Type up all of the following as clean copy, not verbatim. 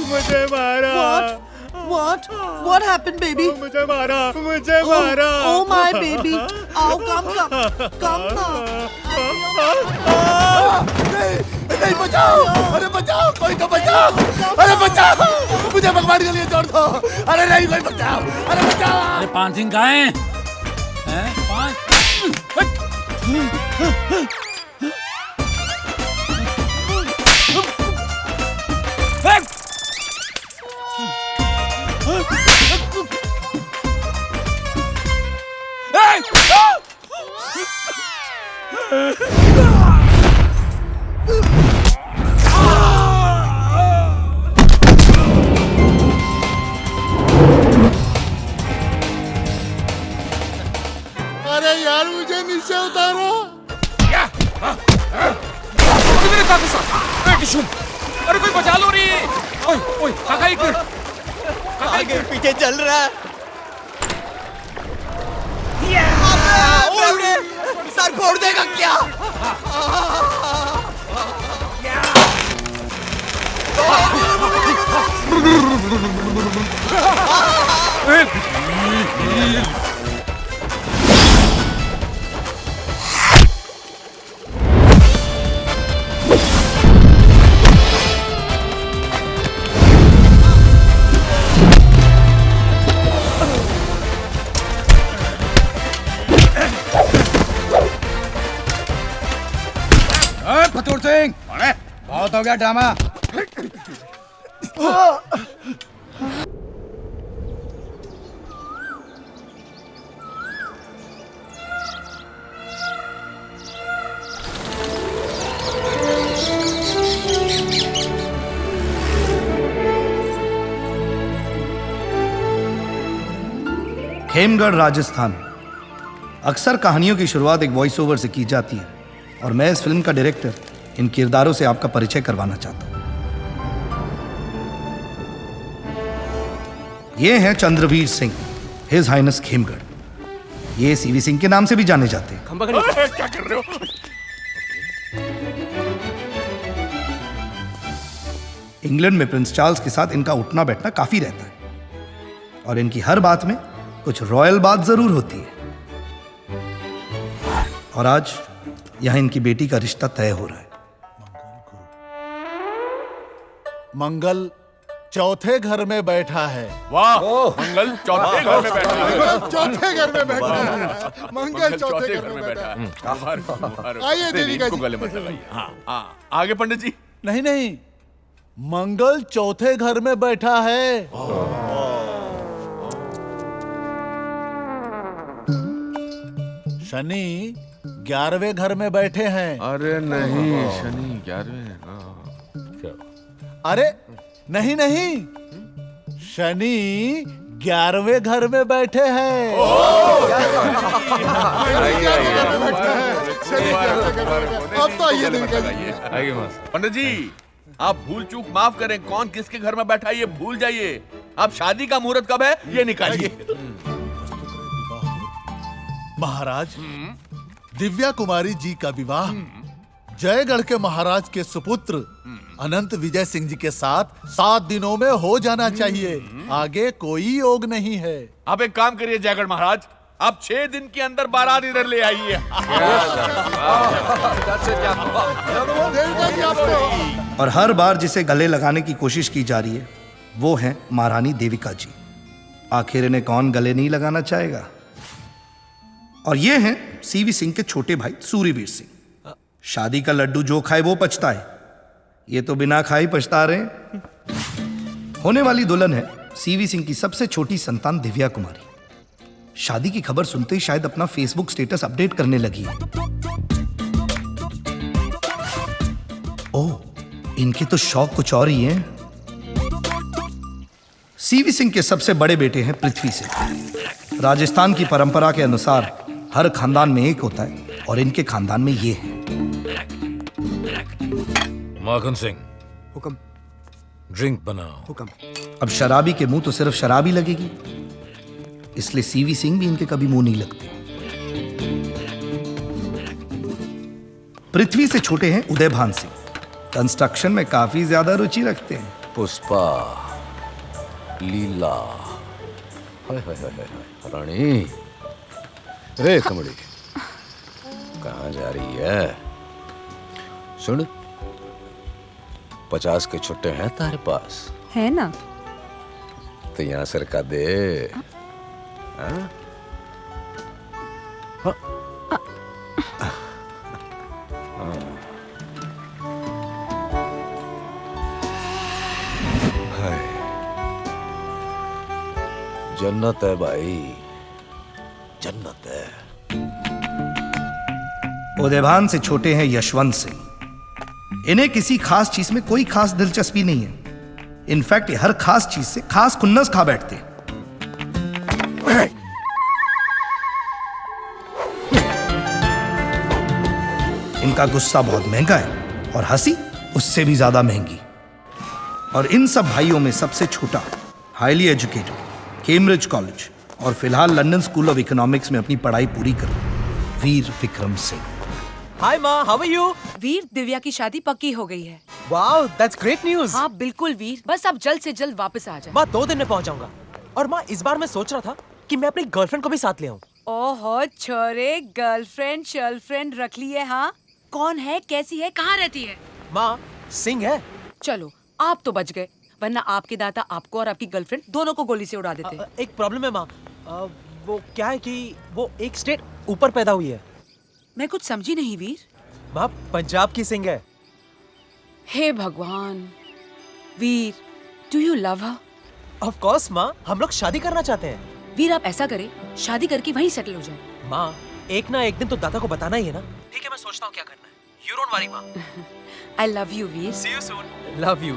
मुझे मारा। What happened, baby? मुझे मारा, मुझे मारा। Oh my baby. आओ, come now. नहीं बचाओ, अरे बचाओ, कोई तो बचाओ, अरे बचाओ, मुझे भगवान के लिए छोड़ दो, अरे नहीं कोई बचाओ, अरे बचाओ। अरे पान सिंह कहाँ हैं? पान अरे यार मुझे नीचे उतारो। अरे कोई बचा लो रे। ओए ओए काका एक आगे पीछे चल रहा है। सर फोड़ देगा क्या? फतूर सिंह बहुत हो गया ड्रामा। खेमगढ़ राजस्थान। अक्सर कहानियों की शुरुआत एक वॉइस ओवर से की जाती है और मैं इस फिल्म का डायरेक्टर इन किरदारों से आपका परिचय करवाना चाहता हूं। ये हैं चंद्रवीर सिंह, हिज हाइनेस खेमगढ़। ये सीवी सिंह के नाम से भी जाने जाते हैं। क्या कर रहे हो? इंग्लैंड में प्रिंस चार्ल्स के साथ इनका उठना बैठना काफी रहता है और इनकी हर बात में कुछ रॉयल बात जरूर होती है। और आज यहां इनकी बेटी का रिश्ता तय हो रहा है। मंगल चौथे घर में बैठा है। वाह, मंगल चौथे घर में बैठा है। चौथे घर में बैठा है। मंगल चौथे घर में बैठा है। आइए देविका जी। गले मत लगाइए। हाँ, आगे पंडित जी। नहीं, मंगल चौथे घर में बैठा है। शनि 11वें घर में बैठे हैं। अरे नहीं, शनि 11वें। अरे नहीं, शनि 11वें घर में बैठे हैं। अब तो आइए देविका जी। पंडित जी, आप भूल चूक माफ करें। कौन किसके घर में बैठा है ये भूल जाइए। अब शादी का मुहूर्त कब है ये निकालिए। महाराज, दिव्या कुमारी जी का विवाह जयगढ़ के महाराज के सुपुत्र अनंत विजय सिंह जी के साथ 7 दिनों में हो जाना चाहिए। आगे कोई योग नहीं है। आप एक काम करिए जयगढ़ महाराज, आप 6 दिन के अंदर बारात इधर ले आइए। और हर बार जिसे गले लगाने की कोशिश की जा रही है वो है महारानी देविका जी। आखिर इन्हें कौन गले नहीं लगाना चाहेगा। और ये हैं सीवी सिंह के छोटे भाई सूर्यवीर सिंह। शादी का लड्डू जो खाए वो पछता है, ये तो बिना खाए पछता रहे हैं। होने वाली दुल्हन है सीवी सिंह की सबसे छोटी संतान दिव्या कुमारी। शादी की खबर सुनते ही शायद अपना फेसबुक स्टेटस अपडेट करने लगी है। ओह, इनके तो शौक कुछ और ही हैं। सीवी सिंह के सबसे बड़े बेटे हैं पृथ्वी सिंह। राजस्थान की परंपरा के अनुसार हर खानदान में एक होता है और इनके खानदान में ये है। माखन सिंह, हुक्म। ड्रिंक बनाओ। हुक्म। अब शराबी के मुंह तो सिर्फ शराबी लगेगी, इसलिए सीवी सिंह भी इनके कभी मुंह नहीं लगते। पृथ्वी से छोटे हैं उदयभान सिंह। कंस्ट्रक्शन में काफी ज्यादा रुचि रखते हैं। पुष्पा, लीला, हाय हाय हाय हाय, रानी, रे कमड़ी, कहाँ जा रही है? सुन, 50 के छुट्टे हैं तारे पास? है ना? तो यहाँ सरका दे। हाँ? हाँ? हाय, जन्नत है भाई, जन्नत है। उदयभान से छोटे हैं यशवंत सिंह। इन्हें किसी खास चीज में कोई खास दिलचस्पी नहीं है। इनफैक्ट हर खास चीज से खास खुन्नस खा बैठते हैं। इनका गुस्सा बहुत महंगा है और हंसी उससे भी ज्यादा महंगी। और इन सब भाइयों में सबसे छोटा, हाईली एजुकेटेड, कैम्ब्रिज कॉलेज और फिलहाल लंदन स्कूल ऑफ इकोनॉमिक्स में अपनी पढ़ाई पूरी कर वीर विक्रम सिंह। हाय माँ, हाउ आर यू? वीर, दिव्या की शादी पक्की हो गई है। Wow, that's great news. हाँ बिल्कुल वीर, बस आप जल्द से जल्द वापस आ जाए। माँ 2 दिन में पहुँच जाऊंगा। और माँ, इस बार मैं सोच रहा था कि मैं अपनी गर्लफ्रेंड को भी साथ ले आऊं। ओहो छोरे, गर्लफ्रेंड शर्लफ्रेंड रख ली है? हाँ, कौन है, कैसी है, कहाँ रहती है? माँ, सिंह है। चलो आप तो बच गए, वरना आपके दादा आपको और आपकी गर्लफ्रेंड दोनों को गोली से उड़ा देते। एक प्रॉब्लम है माँ, वो क्या है कि वो एक स्टेट ऊपर पैदा हुई है। मैं कुछ समझी नहीं वीर। माँ, पंजाब की सिंह है। हे भगवान, Veer, do you love her? Of course माँ, हम लोग शादी करना चाहते हैं। वीर आप ऐसा करें, शादी करके वहीं सेटल हो जाए। माँ, एक ना एक दिन तो दादा को बताना ही है ना। ठीक है, मैं सोचता हूँ क्या करना है। यू डोंट वरी माँ। I love you Veer. See you soon. Love you.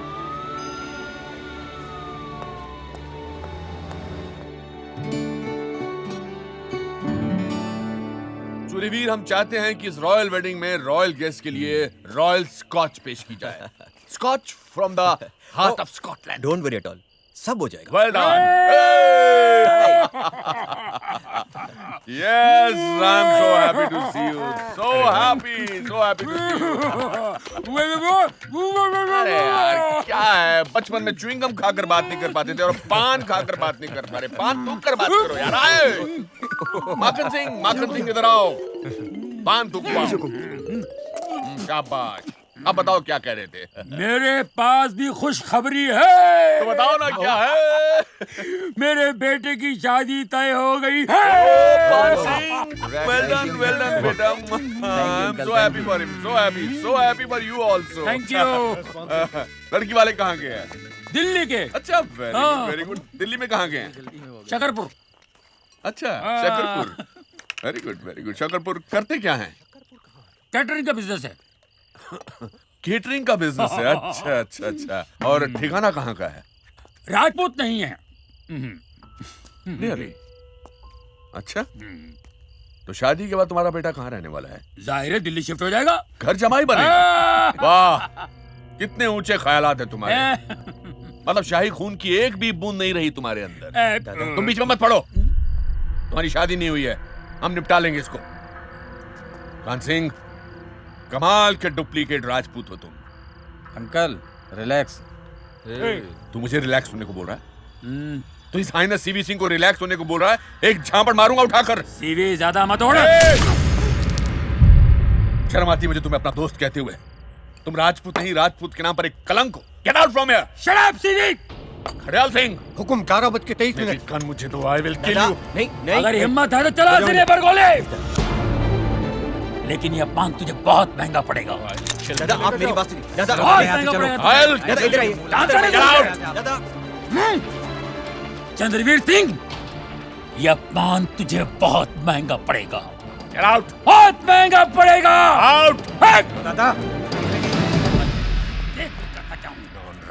Suryaveer, हम चाहते हैं कि इस रॉयल वेडिंग में रॉयल गेस्ट के लिए रॉयल स्कॉच पेश की जाए। Scotch from the heart of Scotland. Don't worry at all, सब हो जाएगा। Well done. Yes, I am so happy to see you, so happy to see you. अरे यार, क्या है, बचपन में च्युइंग गम खाकर बात नहीं कर पाते थे और पान खाकर बात नहीं कर पा रहे। पान थूक कर बात करो यार। आए माखन सिंह इधर आओ, पान थूक पाओ। शाबाश। अब बताओ क्या कह रहे थे? मेरे पास भी खुशखबरी है। तो बताओ ना क्या है। मेरे बेटे की शादी तय हो गई है। वेल डन बेटा। I'm so happy for him, so happy for you also. Thank you. लड़की वाले कहाँ गए हैं? दिल्ली के। अच्छा, वेरी गुड। दिल्ली में कहाँ गए हैं? शकरपुर। अच्छा, शकरपुर। Very good. शकरपुर करते क्या हैं? कैटरिंग का बिजनेस है। केटरिंग का बिजनेस है। अच्छा। और ठिकाना कहाँ का है? राजपूत नहीं है। रियली? अच्छा, तो शादी के बाद तुम्हारा बेटा कहाँ रहने वाला है? जाहिर है दिल्ली शिफ्ट हो जाएगा। घर जमाई बनेगा? वाह, कितने ऊंचे ख्यालात है तुम्हारे। मतलब शाही खून की एक भी बूंद नहीं रही तुम्हारे अंदर। तुम बीच में मत पड़ो। तुम्हारी शादी नहीं हुई है, हम निपटा लेंगे इसको। कान सिंह, कमाल के डुप्लीकेट राजपूत हो तुम। Uncle relax. तू मुझे रिलैक्स होने को बोल रहा है? तो इस हाइनस सीवी सिंह को रिलैक्स होने को बोल रहा है? एक झापड़ मारूंगा उठाकर। सीवी ज्यादा मत ओढ़। शर्म आती मुझे तुम्हें अपना दोस्त कहते हुए। तुम राजपूत नहीं, राजपूत के नाम पर एक कलंक हो। Get out from here. Shut up CV. Khadiyal Singh, हुकुम 11:23। गन मुझे दो, आई विल किल यू। नहीं अगर हिम्मत है तो चला सिरे पर गोली। लेकिन ये पान तुझे बहुत महंगा पड़ेगा। दादा, आप मेरी बात सुनिए। दादा, बहुत महंगा पड़ेगा। दादा इधर आइए। दादा, चंद्रवीर सिंह, यह पान तुझे बहुत महंगा पड़ेगा। Get out. बहुत महंगा पड़ेगा। आउट। दादा,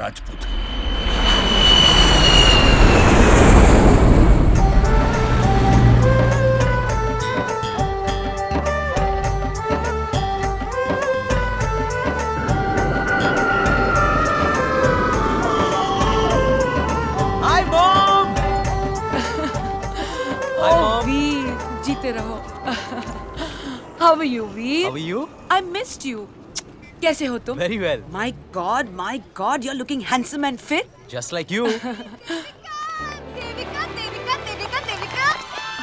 राजपूत। Hi mom. वीर, जीते रहो। How are you, Veer? How are you? I missed you. कैसे हो तुम? Very well. My God, you're looking handsome and fit. Just like you. Devika, Devika, Devika, Devika,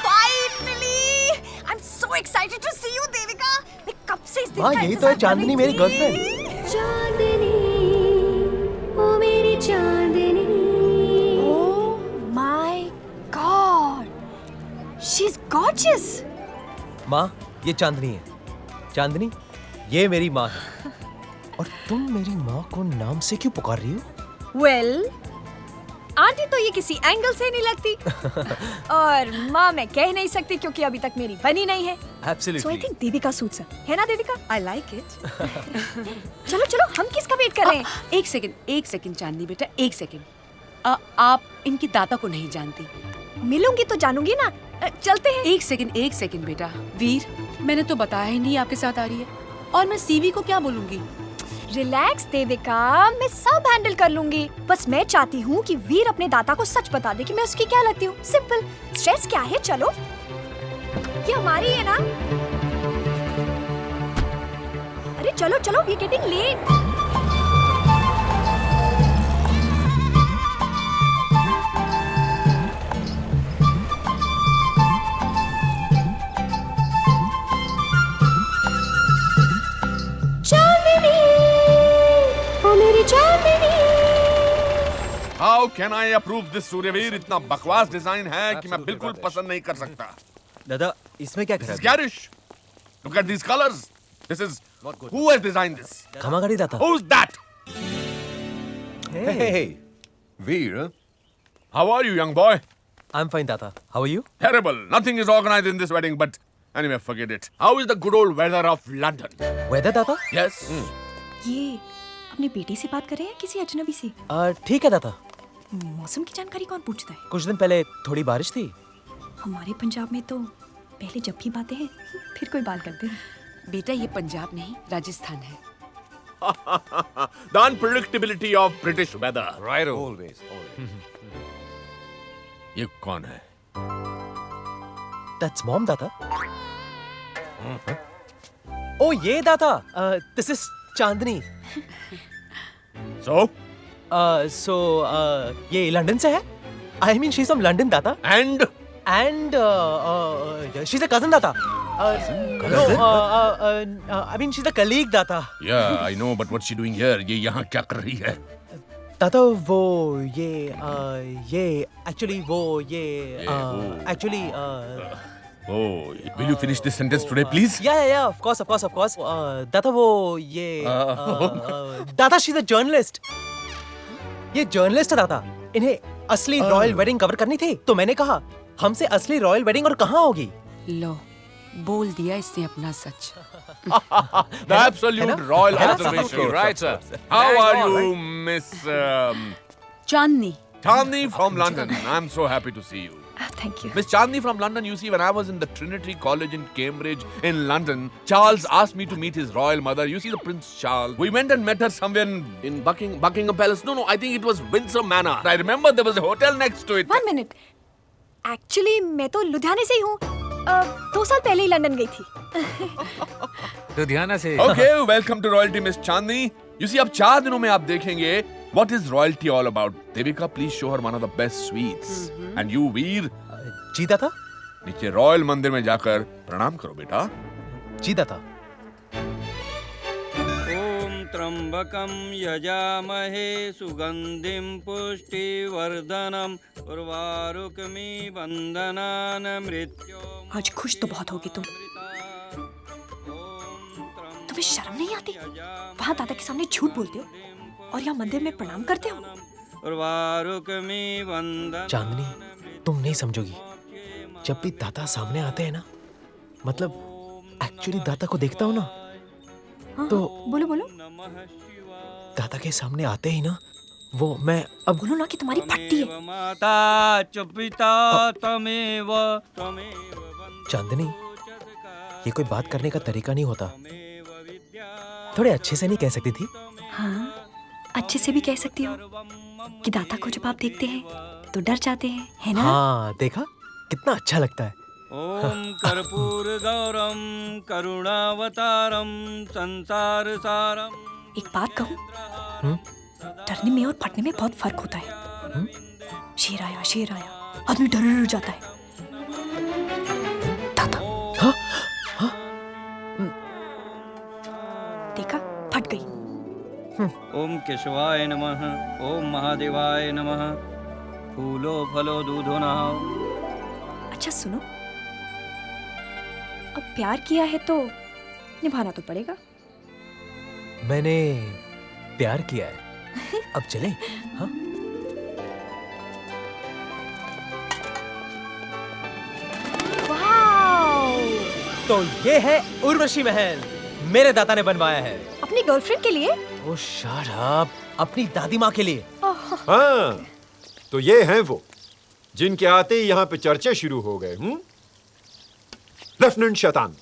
finally! I'm so excited to see you, Devika. मैं कब से इस दिन हाँ, का यही तो है इंतजार कर चांदनी, रही मेरी थी. गर्लफ्रेंड. चांदनी, ओ मेरी चांदनी. Oh my God, she's gorgeous. माँ, ये चांदनी है. चांदनी, ये मेरी माँ है. और तुम मेरी माँ को नाम से क्यों पुकार रही हो? Well, आंटी तो ये किसी एंगल से नहीं लगती. और माँ मैं कह नहीं सकती क्योंकि अभी तक मेरी बनी नहीं है. Absolutely. So I think Devika suits her. है ना देविका? I like it. चलो चलो हम किसका वेट कर रहे हैं? एक सेकंड चांदनी बेटा, एक सेकंड. आप इनकी दादा को नहीं जानती. मिलूंगी तो जानूंगी ना. चलते हैं. एक सेकंड बेटा. वीर, मैंने तो बताया ही नहीं आपके साथ आ रही है. और मैं सीवी को क्या बोलूंगी? रिलैक्स देविका, मैं सब हैंडल कर लूंगी. बस मैं चाहती हूँ कि वीर अपने दादा को सच बता दे कि मैं उसकी क्या लगती हूँ. सिंपल. स्ट्रेस क्या है? चलो. ये हमारी है ना. अरे चलो चलो, we getting late. How can I approve this Suryaveer? इतना बकवास डिजाइन है कि मैं बिल्कुल पसंद नहीं कर सकता. दादा, इसमें क्या This करा? is garish. Look at these colors. This is who has designed this? खमागाड़ी दादा. Who's that? Hey. Veer, How are you, young boy? I'm fine, दादा. How are you? Terrible. Nothing is organized in this wedding, but anyway, forget it. How is the good old weather of London? Weather, दादा? Yes. ये अपनी बेटी से बात कर रहे हैं किसी अजनबी से? ठीक है दादा. मौसम की जानकारी कौन पूछता है? कुछ दिन पहले थोड़ी बारिश थी. हमारे पंजाब में तो पहले जब भी बातें हैं फिर कोई बात करते हैं. बेटा ये पंजाब नहीं राजस्थान है. The unpredictability of British weather. right always. ये कौन है? That's mom, दादा. Oh, ये दादा. This is Chandni. So? ये लंदन से है? I mean, she's from London, दादा. And? And she's a cousin, दादा. No, I mean, she's a colleague, दादा. Yeah, I know, but what's she doing here? ये यहाँ क्या कर रही है? दादा वो ये actually वो ये actually Oh, will you finish this sentence today, please? yeah, of course. दादा वो ये दादा she's a journalist. ये जर्नलिस्ट है दादा. इन्हें असली रॉयल वेडिंग कवर करनी थी तो मैंने कहा हमसे असली रॉयल वेडिंग और कहाँ होगी. लो, बोल दिया इसने अपना सच. The absolute royal observation, right, sir? How are you, Miss Chandni. Chandni from London? I'm so happy to see you. Thank you. Miss Chandni from London, you see, when I was in the Trinity College in Cambridge in London, Charles asked me to meet his royal mother. You see, the Prince Charles. We went and met her somewhere in Buckingham Palace. No, I think it was Windsor Manor. I remember there was a hotel next to it. 1 minute. Actually, मैं तो लुधियाने से ही हूँ. 2 साल पहले ही London गई थी. लुधियाना से. Okay, welcome to royalty, Miss Chandni. You see, अब 4 दिनों में आप देखेंगे what is royalty all about. Devika, please show her one of the best sweets. And you, Veer, जी दादा. नीचे रॉयल मंदिर में जाकर प्रणाम करो बेटा. जी दादा. ओम त्र्यंबकं यजामहे सुगंधिं पुष्टिवर्धनम् उर्वारुकमिव बन्धनान् मृत्योर्मुक्षीयमामृतात्. आज खुश तो बहुत होगी तुम. तुम्हें शर्म नहीं आती? वहाँ दादा के सामने झूठ बोलते हो और यहाँ मंदिर में प्रणाम करते हो. चांदनी, तुम नहीं समझोगी. जब भी दादा सामने आते हैं ना, मतलब एक्चुअली दादा को देखता हूँ ना, तो बोलो. दादा के सामने आते ही ना, वो मैं अब बोलो ना कि तुम्हारी फटती है. माता च पिता तमेव चांदनी, ये कोई बात करने का तरीका नहीं होता. थोड़े अच्छे से नहीं कह सकती थी? हाँ, अच्छे से भी कह सकती हो कि दादा को जब आप देखते हैं तो डर जाते हैं, है ना? हाँ, देखा कितना अच्छा लगता है. ओम कर्पूर गौरम करुणावतारम संसार सारम। एक बात कहूँ, डरने में और फटने में बहुत फर्क होता है। शेर आया आदमी डर जाता है। दादा देखा, फट गई। ओम केशवाय नमः, ओम महादेवाय नमः। फूलो फलो दूधो नहाओ। अच्छा सुनो, अब प्यार किया है तो निभाना तो पड़ेगा। मैंने प्यार किया है, अब चले? हाँ? वाओ! तो ये है उर्वशी महल, मेरे दादा ने बनवाया है। अपनी गर्लफ्रेंड के लिए? ओ शट अप, अपनी दादी माँ के लिए। हाँ, तो ये हैं वो जिनके आते ही यहाँ पे चर्चे शुरू हो गए। लेफ्टिनेंट शैतान,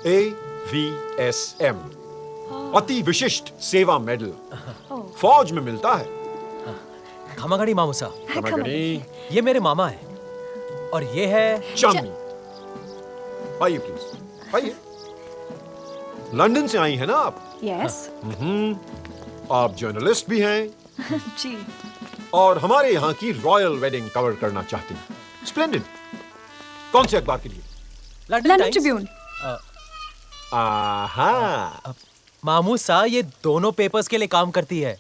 AVSM, अति विशिष्ट सेवा मेडल, फौज में मिलता है। खमागणी मामूसा, खमागणी। ये मेरे मामा है और ये है चांदनी। आइए प्लीज, आइए। लंदन से आई है ना आप? यस। आप जर्नलिस्ट भी हैं जी। और हमारे यहाँ की रॉयल वेडिंग कवर करना चाहती हैं। स्प्लेंडिड। कौन से अखबार के लिए? London Tribune. आहा। मामूसा ये दोनों पेपर्स के लिए काम करती है।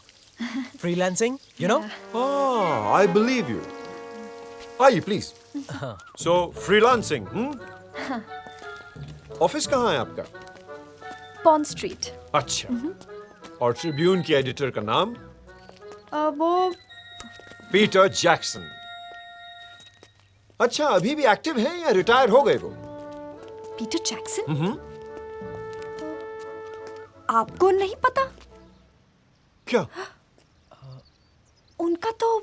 Freelancing, you know? I believe you. आइए प्लीज। सो फ्रीलांसिंग, ऑफिस कहाँ है आपका? Pond street. अच्छा। और ट्रिब्यून की एडिटर का नाम? वो पीटर जैक्सन। अच्छा, अभी भी एक्टिव है या रिटायर हो गए वो? Peter Jackson? आपको नहीं पता? क्या? उनका तो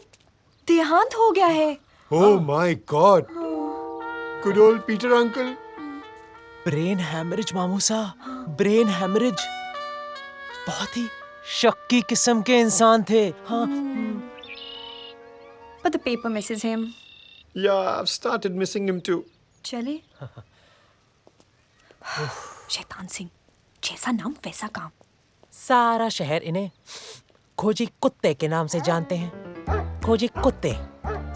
देहांत हो गया है। Oh my God. Good old Peter uncle. Brain haemorrhage मामूसा, ब्रेन हैमरेज। बहुत ही शक्की किस्म के इंसान थे। हाँ। But the paper misses him. Yeah, I've started missing him too. चले। शैतान सिंह, जैसा नाम वैसा काम। सारा शहर इन्हें खोजी कुत्ते के नाम से जानते हैं। खोजी कुत्ते,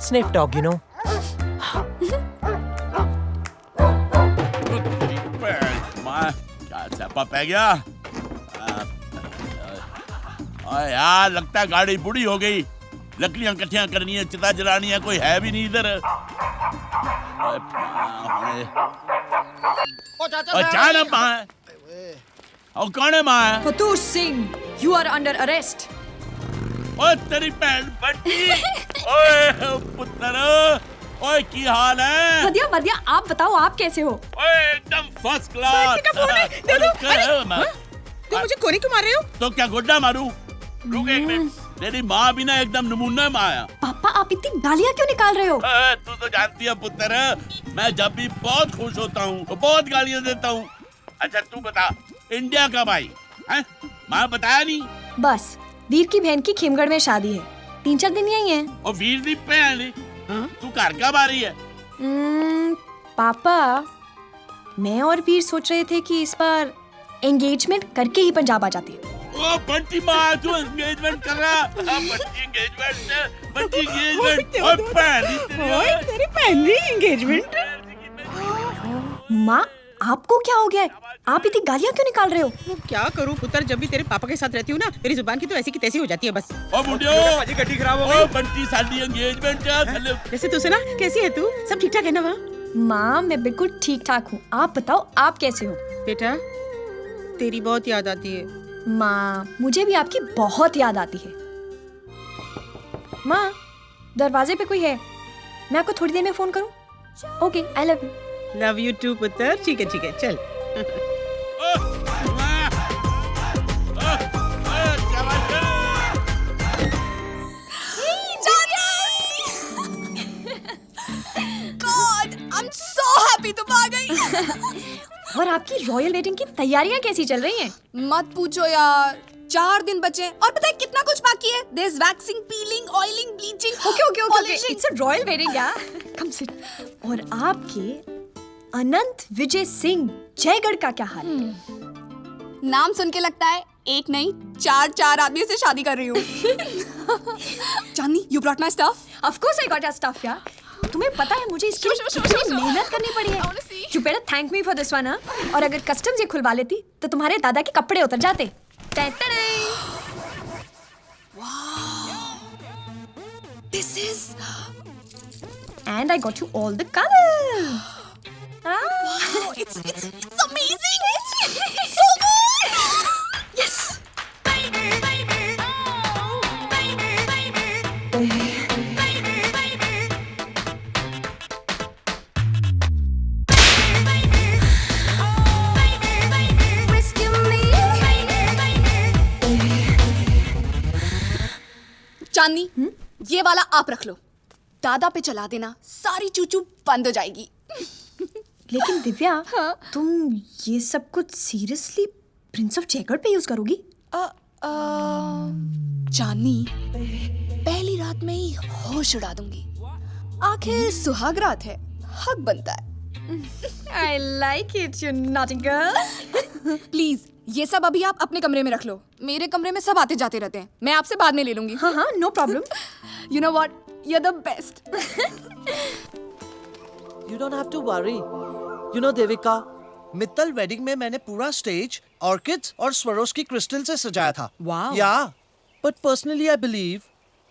स्निफ डॉग, यू नो। क्या सपा पै गया? यार लगता है गाड़ी बूढ़ी हो गई। लकड़ियां इकट्ठियां करनी है, चिता जलानी है, कोई है भी नहीं इधर। अचानक माँ, और कौन है माँ? फतूर Singh, you are under arrest. ओए तेरी बहन बट्टी, ओए पुत्र, ओए की हाल है? बढ़िया बढ़िया, आप बताओ आप कैसे हो? ओए एकदम फर्स्ट क्लास। दे दो। तुम मुझे कोरी क्यों मार रहे हो? तो क्या गुड्डा मारूं? रुक एक मिनट, तेरी माँ भी ना एकदम नमूना माँ है। पापा आप इतनी गालियाँ क्यों निकाल रहे हो? तू तो जानती है पुत्र, मैं जब भी बहुत खुश होता हूँ तो बहुत गालियाँ देता हूँ। अच्छा तू बता, इंडिया कब आई? माँ बताया नहीं? बस वीर की बहन की खेमगढ़ में शादी है, 3-4 दिन यही है। और वीर दी बहन, तू घर कब आ रही है? पापा, मैं और वीर सोच रहे थे कि इस बार एंगेजमेंट करके ही पंजाब आ जाते हैं। ओ बंटी माँ, तू एंगेजमेंट कर रहा? Bunty engagement, Bunty engagement. ओए बहन, तेरी पहली एंगेजमेंट। माँ आपको क्या हो गया है? आप इतनी गालियाँ क्यों निकाल रहे हो? क्या करूँ पुत्र, जब भी तेरे पापा के साथ रहती हूँ ना, तेरी जुबान की तो ऐसी की तैसी हो जाती है बस। ओ बुढ़ियो, गड्डी खराब हो गई। बंटी साडी एंगेजमेंट है। जैसे तू सुना, कैसी है तू? सब ठीक ठाक है ना वहाँ? माँ मैं बिल्कुल ठीक ठाक हूँ, आप बताओ आप कैसे हो? बेटा तेरी बहुत याद आती है। माँ मुझे भी आपकी बहुत याद आती है। माँ दरवाजे पे कोई है, मैं आपको थोड़ी देर में फोन करूँ? Okay, I love you. Love you too पुत्र। ठीक है चल। God, I'm so happy तुम आ गई। और आपकी रॉयल वेडिंग की तैयारियां कैसी चल रही हैं? मत पूछो यार, 4 दिन बचे और पता है कितना कुछ बाकी है। There's waxing, peeling, oiling, bleaching, Okay, polishing. it's a royal wedding यार। Come sit। और आपके अनंत विजय सिंह जयगढ़ का क्या हाल है? नाम सुन के लगता है एक नहीं चार आदमी से शादी कर रही हूँ। चांदनी, you brought my stuff? Of course I got your stuff यार। तुम्हें पता है मुझे इसके लिए कितनी मेहनत करनी पड़ी है। You better thank me for this one, हाँ? और अगर कस्टम्स ये खुलवा लेती तो तुम्हारे दादा के कपड़े उतर जाते। This is And I got you all the colors. wow, it's amazing. It's so good. Yes. चांदनी, ये वाला आप रख लो। दादा पे चला देना, सारी चूचू बंद हो जाएगी। लेकिन दिव्या, तुम ये सब कुछ सीरियसली प्रिंस ऑफ जयगढ़ पे यूज करोगी? चांदनी, पहली रात में ही होश उड़ा दूंगी। आखिर सुहाग रात है, हक बनता है। I like it, you naughty girl. Please, ये सब अभी आप अपने कमरे में रख लो। मेरे कमरे में सब आते जाते रहते हैं, मैं आपसे बाद में ले लूंगी। हाँ हाँ, no problem. You know what? You're the best. You don't have to worry. You know Devika, Mittal wedding में मैंने पूरा स्टेज ऑर्किड्स और स्वरोस्की क्रिस्टल से सजाया था। Wow. Yeah, but personally I believe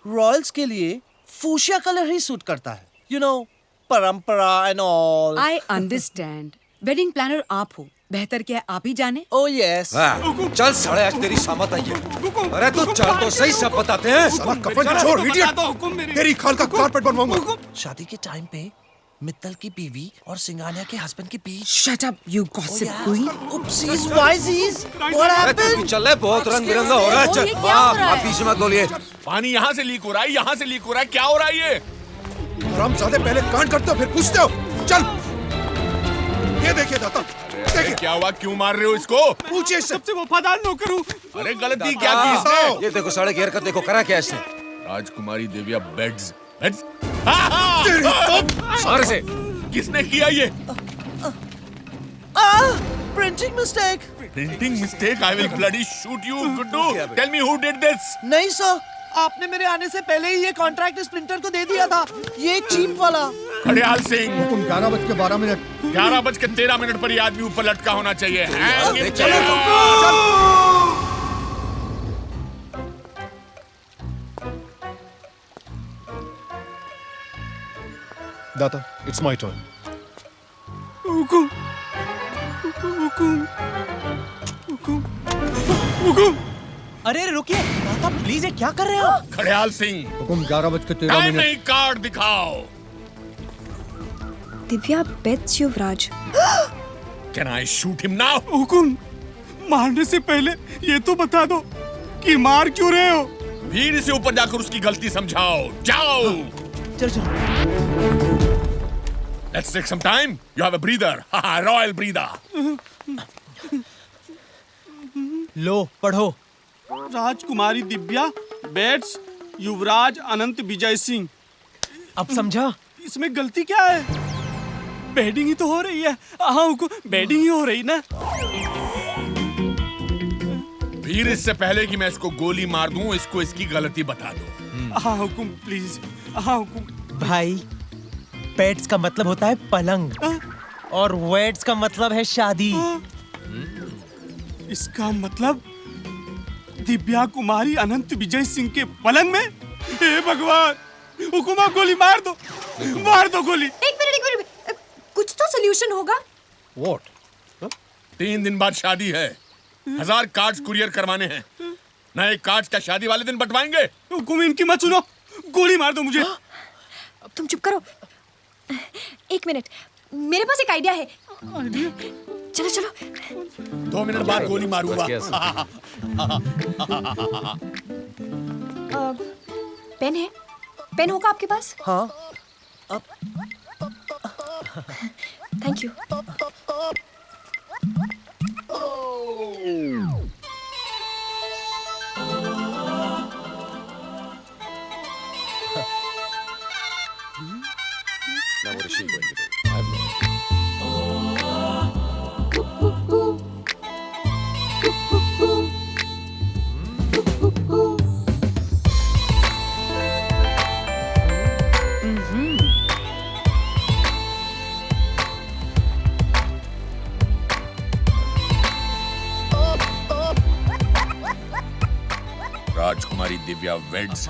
Royals के लिए फूशिया कलर ही सूट करता है। You know, परंपरा and all. I understand. Wedding planner आप हो, बेहतर क्या आप ही जाने। Oh yes. चल साढ़े आज तेरी सामत आई है। अरे तू चल तो सही, सब बताते हैं। साला कफन छोड़, इडियट। तेरी खाल का कारपेट बनवाऊंगा। शादी के टाइम पे मित्तल की बीवी और सिंगानिया के हस्बैंड के बीच। Shut up, you gossip queen. Oopsies, whysies. What अरे तू happened? भी चल ले, बहुत रंग बिरंगा हो रहा है। चल, आप पीछे मत बोलिए। पानी यहाँ से लीक हो रहा है, यहाँ से लीक हो रहा है, क्या हो रहा है ये? हरामजादे, पहले कांड करते हो फिर पूछते हो। चल, ये देखिए दाता, अरे क्या हुआ, क्यों मार रहे हो इसको? पूछिए इससे। सबसे वफादार नौकर हूँ। अरे गलती क्या की इसने? ये देखो साढ़े घेर कर देखो, करा क्या इसने? राजकुमारी दिव्या बेड्स बेड्स सारे से किसने किया ये? Printing mistake. Printing mistake? I will bloody shoot you Guddu. Tell me who did this? नहीं सर, आपने मेरे आने से पहले ही ये कॉन्ट्रैक्ट इस प्रिंटर को दे दिया था। ये चीप वाला। खड़ियाल सिंह, 11:12 11:13 पर ये आदमी ऊपर लटका होना चाहिए। दाता, it's my turn. हुकुम, हुकुम, हुकुम, हुकुम। अरे रुकिए, दादा प्लीज, ये क्या कर रहे हो? खड़ियाल सिंह, हुकुम 11:13 टाइम नहीं, कार्ड दिखाओ। Divya bets Yuvraj. Can I shoot him now? हुकुम, मारने से पहले ये तो बता दो कि मार क्यों रहे हो? भीड़ से ऊपर जाकर उसकी गलती समझाओ। जाओ। चलो। Let's take some time. You have a breather. Royal breather. लो पढ़ो। राजकुमारी दिव्या बेट्स युवराज अनंत विजय सिंह। अब समझा? इसमें गलती क्या है? बेडिंग ही तो हो रही है। हाँ हुकुम, बेडिंग ही हो रही ना। वीर, इससे पहले कि मैं इसको गोली मार दूं, इसको इसकी गलती बता दो। हाँ हुकुम, प्लीज। हाँ हुकुम। भाई, पेट्स का मतलब होता है पलंग और वेड्स का मतलब है शादी। इसका मतलब दिव्या कुमारी अनंत विजय सिंह के पलंग में? हे भगवान, हुकुम आप गोली मार दो, मार दो गोली। एक मिनट, कुछ तो सोल्यूशन होगा। What? 3 दिन बाद शादी है, 1000 कार्ड्स कुरियर करवाने हैं। नए कार्ड्स क्या शादी वाले दिन बंटवाएंगे? हुकुम इनकी मत सुनो, गोली मार दो मुझे। तुम चुप करो। एक मिनट, मेरे पास एक आइडिया है। चलो चलो। 2 मिनट बाद गोली मारूंगा। पेन है? पेन होगा आपके पास? हाँ। Thank you. Now what is she going to do? I have no idea. Divya weds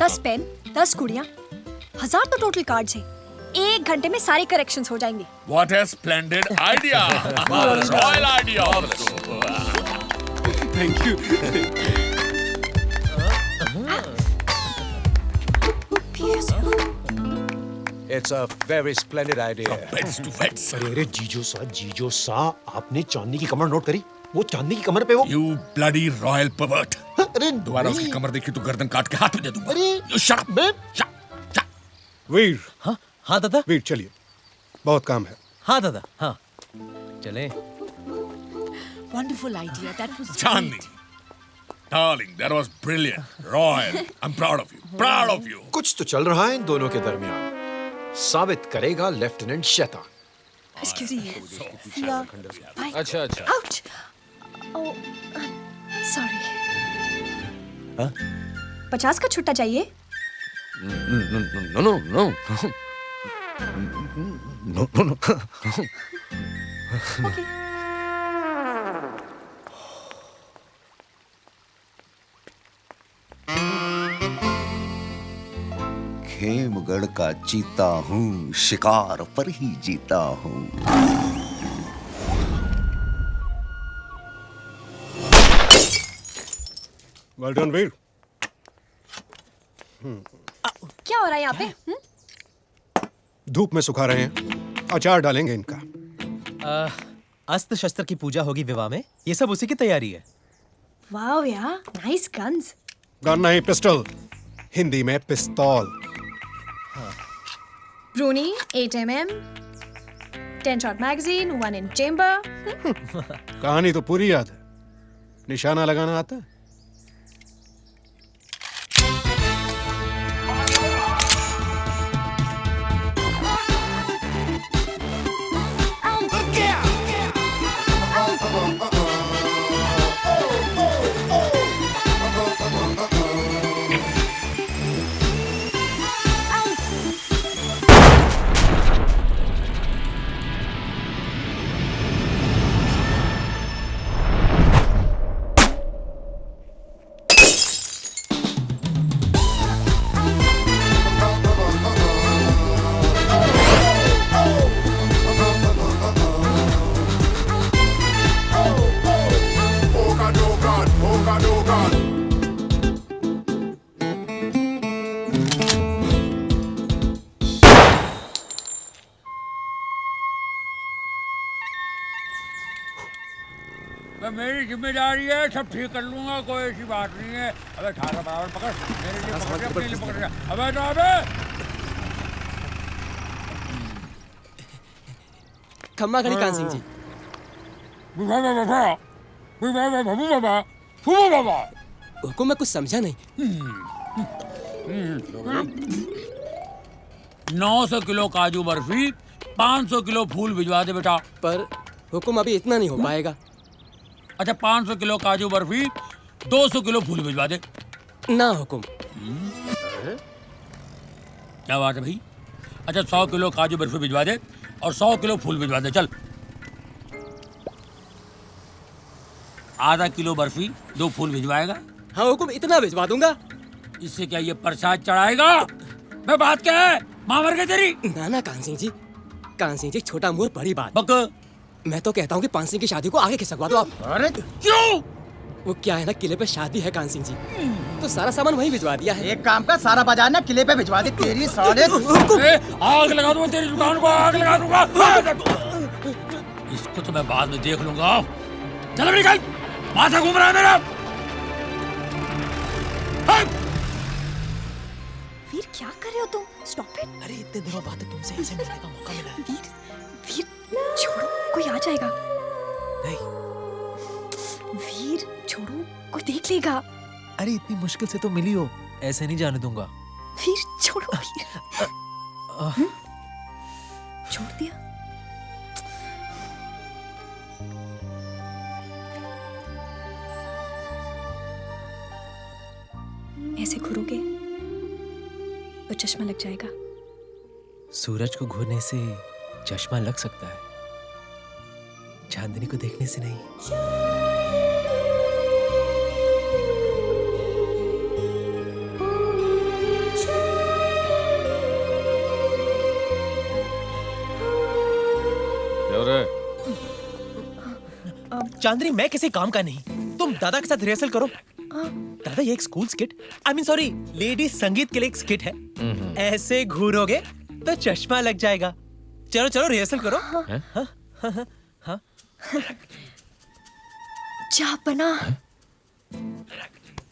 10 पेन, 10 कुड़ियाँ, 1000 तो टोटल कार्ड्स हैं। 1 घंटे में सारे करेक्शंस हो जाएंगे। What a splendid idea! Royal idea also. Thank you. It's a very splendid idea. Heads to heads. अरे जीजो सा आपने चांदी की कमर नोट करी? वो चांदी की कमर पे वो You bloody royal pervert. अरे दोबारा उसकी कमर देखी तो गर्दन काट के हाथ में दे दूंगा। अरे You shut up. Shut. वीर, हाँ दादा। वीर चलिए, बहुत काम है। हाँ दादा, हाँ चले। Wonderful idea. That was Chandni. Darling, that was brilliant. Royal. I'm proud of you. Proud of you. कुछ तो चल रहा है इन दोनों के दरमियान। साबित करेगा लेफ्टिनेंट शैतान। Excuse me. अच्छा अच्छा। Ouch. Oh, sorry. 50 का छुट्टा चाहिए? No. खेमगढ़ का चीता हूँ, शिकार पर ही जीता हूँ। वेल डन वीर। क्या हो रहा है यहाँ पे? धूप में सुखा रहे हैं, अचार डालेंगे इनका। अस्त्र शस्त्र की पूजा होगी विवाह में, ये सब उसी की तैयारी है। वाओ यार, नाइस गन्स। गन नहीं, पिस्टल, हिंदी में पिस्तौल। Bruni 8mm, 10 shot magazine, 1 in chamber. कहानी तो पूरी याद है, निशाना लगाना आता है? मेरी जिम्मेदारी है, सब ठीक कर लूंगा, कोई ऐसी बात नहीं है। अबे ठाड़ा बराबर पकड़, मेरे लिए पकड़, अपने लिए पकड़। अबे तो अबे खम्मा खड़ी कान सिंह जी। हुकुम मैं कुछ समझा नहीं। 900 किलो काजू बर्फी, 500 किलो फूल भिजवा दे बेटा। पर हुकुम अभी इतना नहीं हो पाएगा। अच्छा 500 किलो काजू बर्फी, 200 किलो फूल भिजवा दे। ना हुकुम। क्या बात है भाई? अच्छा 100 किलो काजू बर्फी भिजवा दे और 100 किलो फूल भिजवा दे। चल, आधा किलो बर्फी, 2 फूल भिजवाएगा? हाँ हुकुम, इतना भिजवा दूंगा। इससे क्या ये प्रसाद चढ़ाएगा? मैं बात क्या है, माँ मर गई तेरी? ना कान सिंह जी, छोटा मुंह बड़ी बात। बक मैं तो कहता हूँ कि पान सिंह की शादी को आगे खिसकवा दो आप। अरे क्यों? वो क्या है ना, किले पे शादी है कान सिंह जी, तो सारा सामान वहीं भिजवा दिया है। एक काम का, सारा बाजार ना किले पे भिजवा दे। तेरी साले आग लगा दूंगा तेरी दुकान को, आग लगा दूंगा। इसको तो मैं बाद में देख लूंगा। चल निकल, माथा घूम रहा है मेरा। वीर क्या कर रहे हो तुम? Stop it. अरे इतने दिनों बाद तुमसे ऐसे मिलने का मौका मिला है। वीर छोड़ो, कोई आ जाएगा। नहीं वीर छोड़ो, कोई देख लेगा। अरे इतनी मुश्किल से तो मिली हो, ऐसे नहीं जाने दूंगा। वीर छोड़ो। वीर छोड़ दिया। ऐसे घूरोगे तो चश्मा लग जाएगा। सूरज को घूरने से चश्मा लग सकता है, चांदनी को देखने से नहीं। चांदनी मैं किसी काम का नहीं, तुम दादा के साथ रिहर्सल करो। दादा ये एक school skit, I mean sorry lady संगीत के लिए एक स्किट है। ऐसे घूरोगे तो चश्मा लग जाएगा। चलो चलो रिहर्सल करो। हाँ। जापना,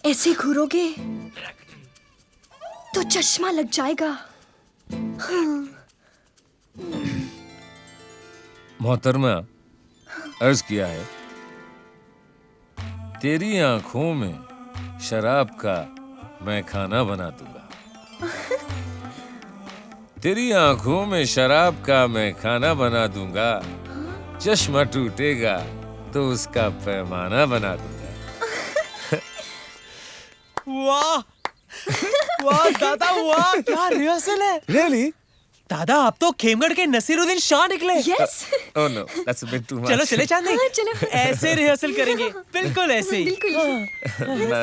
ऐसे घूरोगे तो चश्मा लग जाएगा। मोहतरमा, अर्ज किया है, तेरी आंखों में शराब का मैं खाना बना दूंगा। तेरी आंखों में शराब का मैं खाना बना दूंगा। चश्मा टूटेगा तो उसका पैमाना बना दूंगा। वाह वाह दादा वाह, क्या रिहर्सल है। Really? दादा आप तो खेमगढ़ के नसीरुद्दीन शाह निकले। Yes. Oh no, that's a bit too much. चलो चले चांदनी। हाँ, चलो। ऐसे रिहर्सल करेंगे, बिल्कुल ऐसे ही। बिल्कुल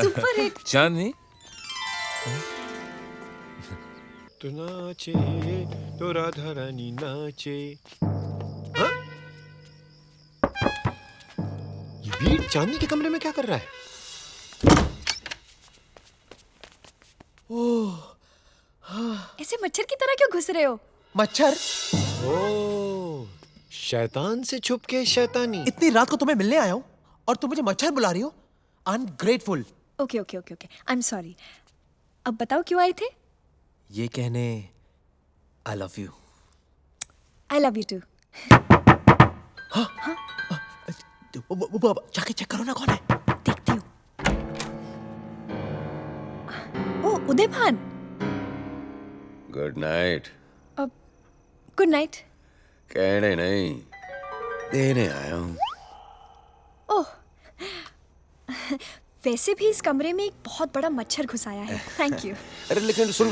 सुपर हिट। चांदनी, तो नाचे तो राधा रानी नाचे। हाँ? ये वीर चांदनी के कमरे में क्या कर रहा है? ऐसे मच्छर की तरह क्यों घुस रहे हो? मच्छर? ओह, शैतान से छुप के शैतानी। इतनी रात को तुम्हें मिलने आया हूँ और तुम मुझे मच्छर बुला रही हो? Ungrateful. Okay I am sorry. अब बताओ क्यों आए थे? ये कहने I love you. I love you too. जाके चेक करो ना कौन है। देखती हूँ। ओ उदय भान। Good night. Good night. कहने नहीं, देने आया हूँ। ओह, वैसे भी इस कमरे में एक बहुत बड़ा मच्छर घुस आया है। Thank you. अरे लेकिन सुन,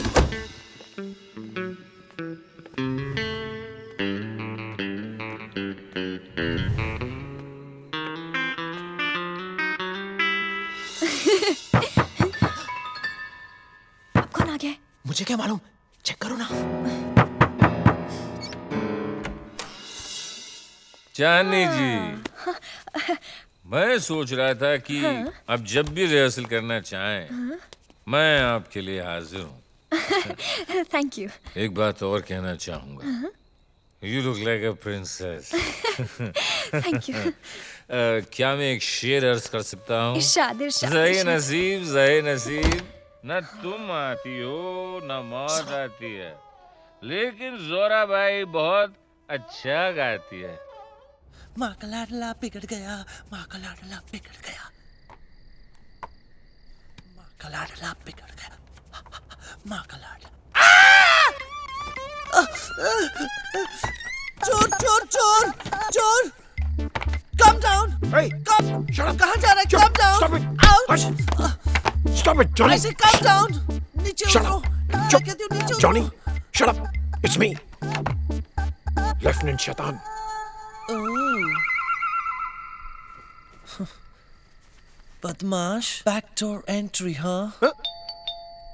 अब कौन आ गया? मुझे क्या मालूम, चेक करो ना। चांदनी जी, मैं सोच रहा था कि अब जब भी रिहर्सल करना चाहें, मैं आपके लिए हाजिर हूँ। Thank you. एक बात और कहना चाहूंगा। You look like a princess. Thank you. क्या मैं एक शेर अर्ज कर सकता हूँ? इरशाद। ज़हे नसीब, न तुम आती हो न मौत आती है, लेकिन जोरा भाई बहुत अच्छा गाती है। माँ का लाडला बिगड़ गया, माँ का लाडला बिगड़ गया, माँ का लाडला बिगड़ गया, माँ का लाडला। चोर चोर चोर चोर! Calm down! Hey! Shut up! कहाँ जा रहा है? Stop Calm it! down! Stop it! Out! Hush! Stop it, Johnny! I say calm down! नीचे Shut उतरो! up! मैं Chop! कहती हूँ नीचे उतरो! Johnny! Shut up! It's me! Lieutenant Shaitan. बदमाश, backdoor entry, huh? Huh?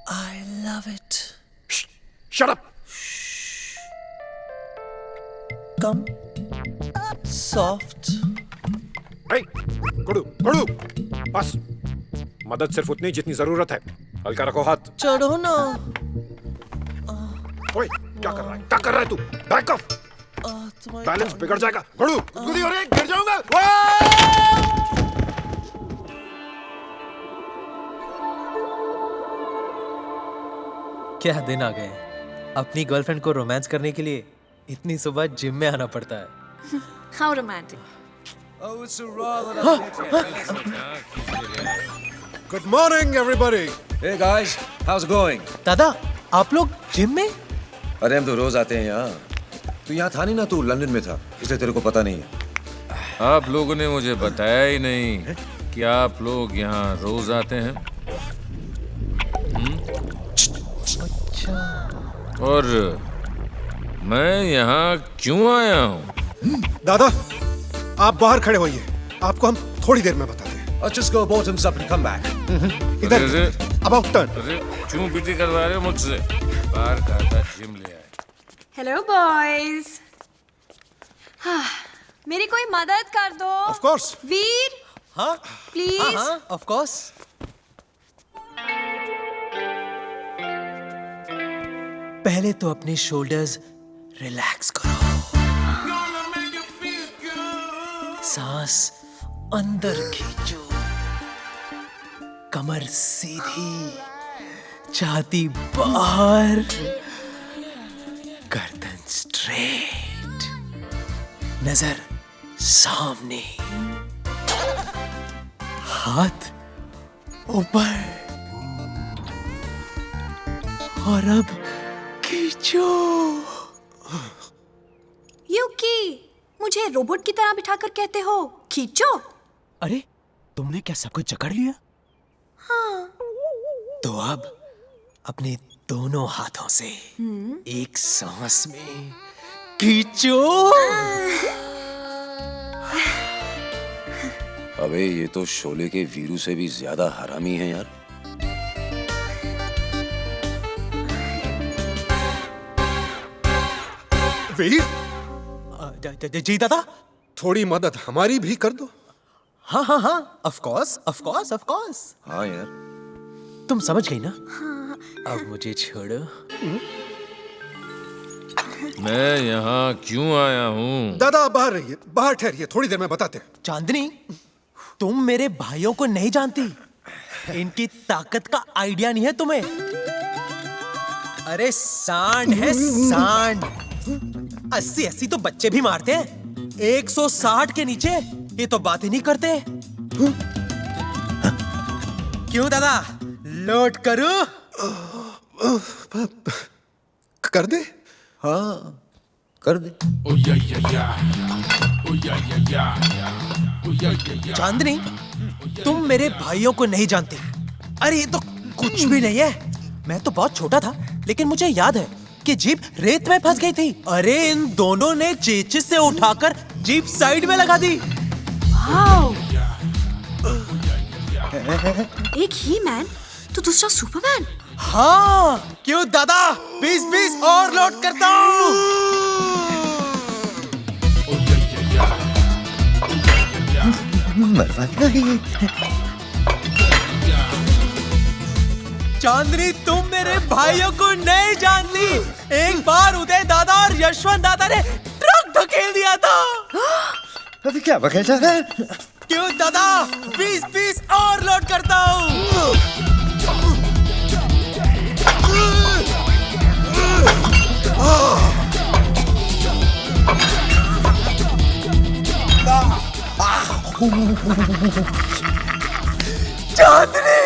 I love it. Shh! Shut up! Come. Soft. Hey! गुडू! बस! मदद सिर्फ उतनी जितनी जरूरत है। हल्का रखो हाथ। चढ़ो ना। ओए, क्या कर रहा है तू? Back of! बैलेंस बिगड़ जाएगा। गुडू! गुदी हो रही है, गिर जाऊंगा। क्या दिन आ गए। अपनी गर्लफ्रेंड को रोमांस करने के लिए इतनी सुबह जिम में आना पड़ता है। How romantic. Oh, it's a rather Good morning, everybody. Hey guys, how's it going? दादा, आप लोग जिम में? अरे हम तो रोज आते हैं यहाँ। तू यहाँ था नहीं ना, तू लंदन में था, इसलिए तेरे को पता नहीं है। आप लोगों ने मुझे बताया ही नहीं कि आप लोग यहाँ रोज आते हैं। और मैं यहाँ क्यों आया हूँ? दादा, आप बाहर खड़े होइए, आपको हम थोड़ी देर में बताते हैं। I'll just go bottoms up and come back. इधर, about turn. अरे क्यों पीटी करवा रहे हो मुझसे? बाहर कहा था जिम ले आए। Hello boys. मेरी कोई मदद कर दो। Of course. वीर, हाँ प्लीज। हाँ ऑफ कोर्स। पहले तो अपने शोल्डर्स रिलैक्स करो, सांस अंदर खींचो, कमर सीधी, छाती बाहर, गर्दन स्ट्रेट, नजर सामने, हाथ ऊपर, और अब खींचो। यूकी, मुझे रोबोट की तरह बिठाकर कहते हो खींचो? अरे तुमने क्या सब कुछ जकड़ लिया? हाँ। तो अब अपने दोनों हाथों से एक सांस में खींचो। अबे ये तो शोले के वीरू से भी ज्यादा हरामी है यार। वीर, जी दादा, थोड़ी मदद हमारी भी कर दो। हाँ हाँ हाँ, of course of course of course. हाँ यार, तुम समझ गई ना? अब मुझे छोड़ो। मैं यहाँ क्यों आया हूँ? दादा बाहर रहिए, बाहर ठहरिए, थोड़ी देर में बताते हैं। चांदनी, तुम मेरे भाइयों को नहीं जानती, इनकी ताकत का आइडिया नहीं है तुम्हें। अरे सांड है सांड, 80-80 तो बच्चे भी मारते हैं, 160 के नीचे ये तो बात ही नहीं करते। क्यों दादा, लोड करूं? कर दे। हाँ कर दे। चांदनी, तुम मेरे भाइयों को नहीं जानती। अरे ये तो कुछ भी नहीं है, मैं तो बहुत छोटा था, लेकिन मुझे याद है कि जीप रेत में फंस गई थी। अरे इन दोनों ने चेचिस से उठाकर जीप साइड में लगा दी। वाओ! एक ही मैन तो दूसरा सुपरमैन। हाँ, क्यों दादा, 20-20 और लोड करता हूँ। चांदनी, तुम मेरे भाइयों को नहीं जानती। एक बार उदय दादा और यशवंत दादा ने ट्रक धकेल दिया था। अभी क्या बकेटा है? क्यों दादा, 20-20 और लोड करता हूँ। चांदनी,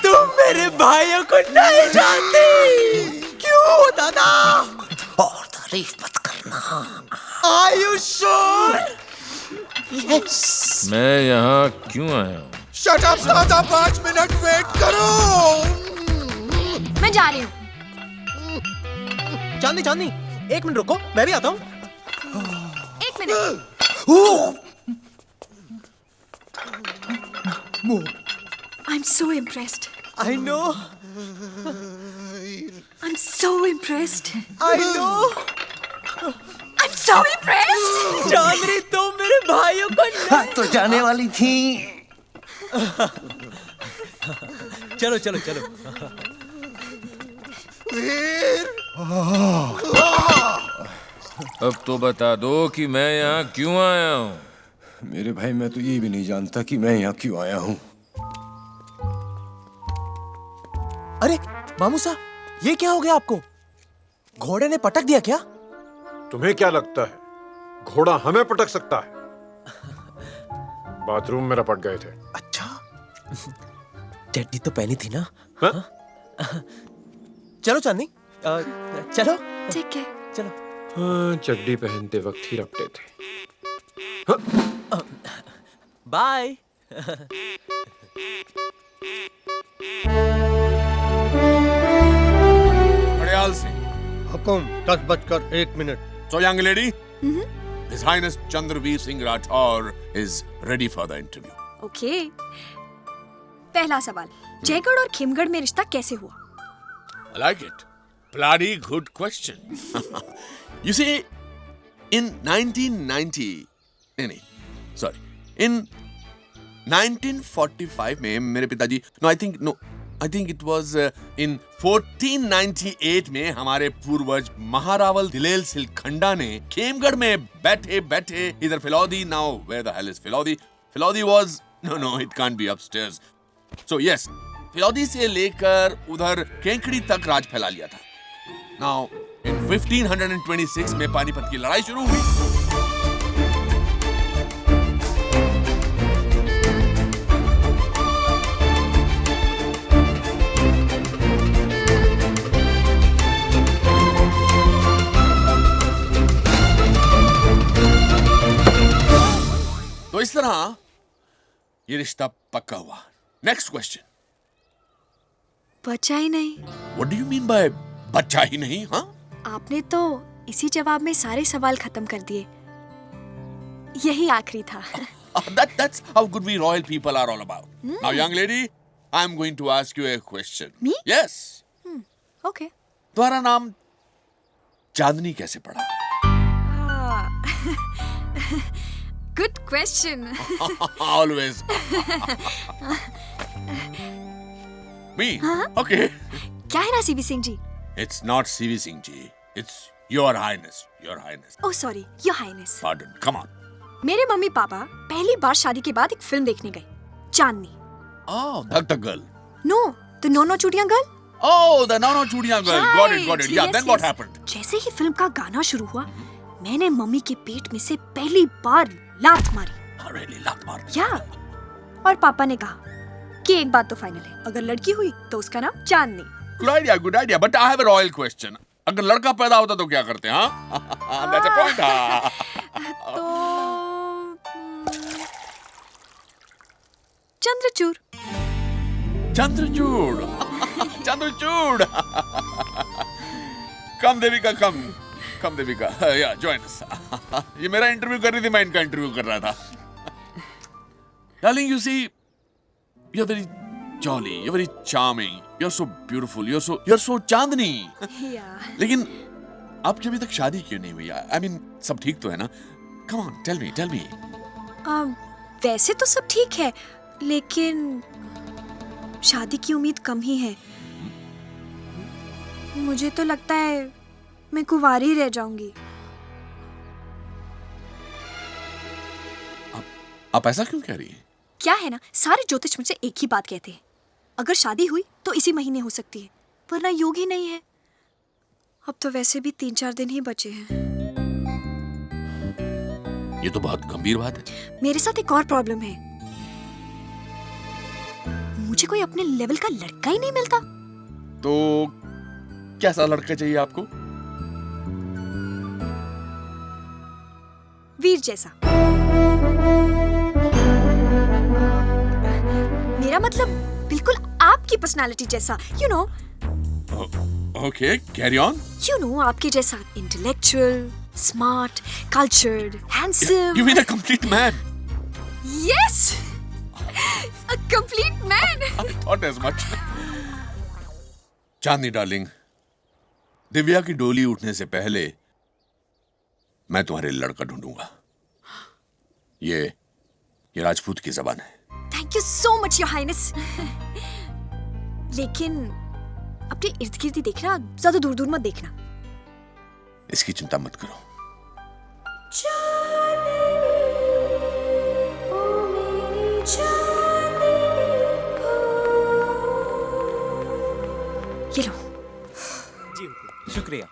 तुम मेरे भाइयों को नहीं जानती। क्यों दादा? और तारीफ मत करना। Are you sure? Yes. मैं यहाँ क्यों आया हूँ? शट अप दादा, 5 मिनट वेट करो। मैं जा रही हूँ। चांदनी चांदनी, 1 मिनट रुको, मैं भी आता हूँ। 1 minute. I'm so impressed. I know. I'm so impressed. I know. I'm so impressed. चांदनी, तुम मेरे भाइयों को नहीं... तो जाने वाली थी। चलो चलो चलो। अब तो बता दो कि मैं यहाँ क्यों आया हूँ। मेरे भाई, मैं तो ये भी नहीं जानता कि मैं यहाँ क्यों आया हूँ। अरे मामूसा, ये क्या हो गया आपको? घोड़े ने पटक दिया क्या? तुम्हें क्या लगता है घोड़ा हमें पटक सकता है? बाथरूम में रपट गए थे। अच्छा, चड्डी तो पहनी थी ना? हाँ? चलो चांदनी, चलो। ठीक है, चलो। हाँ, चड्डी पहनते वक्त ही रपटे थे। Bye. हड़याल Singh. Hukum, 10:01। So young lady, His Highness Chandraveer Singh Rathore is ready for the interview. Okay. पहला सवाल, जयगढ़ और खिमगढ़ में रिश्ता कैसे हुआ? I like it. Bloody good question. You see, in 1990, नहीं, सॉरी, इन 1945 में मेरे पिताजी, I think it was in 1498 में हमारे पूर्वज महारावल दिलेल सिलखंडा ने खेमगढ़ में बैठे बैठे इधर Phalodi, now where the hell is Phalodi? Phalodi was no it can't be upstairs. So yes, Phalodi से लेकर उधर केंकड़ी तक राज फैला लिया था। नाउ इन 1526 में पानीपत की लड़ाई शुरू हुई। तो इस तरह ये रिश्ता पक्का हुआ। Next question. बचा ही नहीं। What do you mean by बचा ही नहीं? हाँ? आपने तो इसी जवाब में सारे सवाल खत्म कर दिए। यही आखिरी था। That's how good we royal people are all about. Now, young lady, I'm going to ask you a question. Me? Yes. Okay. तुम्हारा नाम चांदनी कैसे पड़ा? Good question. Always. Me? Okay. क्या है ना CV Singh ji? It's not CV Singh ji. It's Your Highness. Your Highness. Oh sorry, Your Highness. Pardon. Come on. मेरे mummy papa पहली बार शादी के बाद एक फिल्म देखने गए, चांदनी। Oh, Dhak Dhak Girl. No, the No No Chudiyan Girl. Oh, the No No Chudiyan Girl. Got it. Yeah, then what happened? जैसे ही film का गाना शुरू हुआ, मैंने मम्मी के पेट में से पहली बार लात मारी। Really, लात मार? या और पापा ने कहा कि एक बात तो फाइनल है, अगर लड़की हुई तो उसका नाम चांदनी। Good idea. But I have a royal question. अगर लड़का पैदा होता तो क्या करते हैं? हाँ? That's a point. तो चंद्रचूड़। चंद्रचूड़। चंद्रचूड़। कम देविका, कम देविका। Yeah, join us. ये मेरा इंटरव्यू कर रही थी, मैं इनका इंटरव्यू कर रहा था। Darling, you see, you're very jolly, you're very charming, you're so beautiful, you're so चांदनी। लेकिन आपकी अभी तक शादी क्यों नहीं हुई? I mean, सब ठीक तो है ना? Come on, tell me. वैसे तो सब ठीक है, लेकिन शादी की उम्मीद कम ही है। मुझे तो लगता है मैं कुंवारी रह जाऊंगी। आप ऐसा क्यों कह रही हैं? क्या है ना, सारे ज्योतिष मुझसे एक ही बात कहते हैं, अगर शादी हुई तो इसी महीने हो सकती है, वरना योग ही नहीं है। अब तो वैसे भी 3-4 दिन ही बचे हैं। ये तो बहुत गंभीर बात है। मेरे साथ एक और प्रॉब्लम है, मुझे कोई अपने लेवल का लड़का ही नहीं मिलता। तो कैसा लड़का चाहिए आपको? वीर जैसा। मेरा मतलब बिल्कुल आपकी पर्सनालिटी जैसा, you know. Okay, carry on. You know, आपके जैसा intellectual, smart, cultured, handsome. You mean a complete man? Yes, a complete man. I thought as much. Chandni darling, Divya की डोली उठने से पहले मैं तुम्हारे लड़का ढूंढूंगा। ये राजपूत की जबान है। Thank you so much, Your Highness. लेकिन अपने इर्द गिर्द ही देखना, ज्यादा दूर दूर मत देखना। इसकी चिंता मत करो। ये लो। जी शुक्रिया।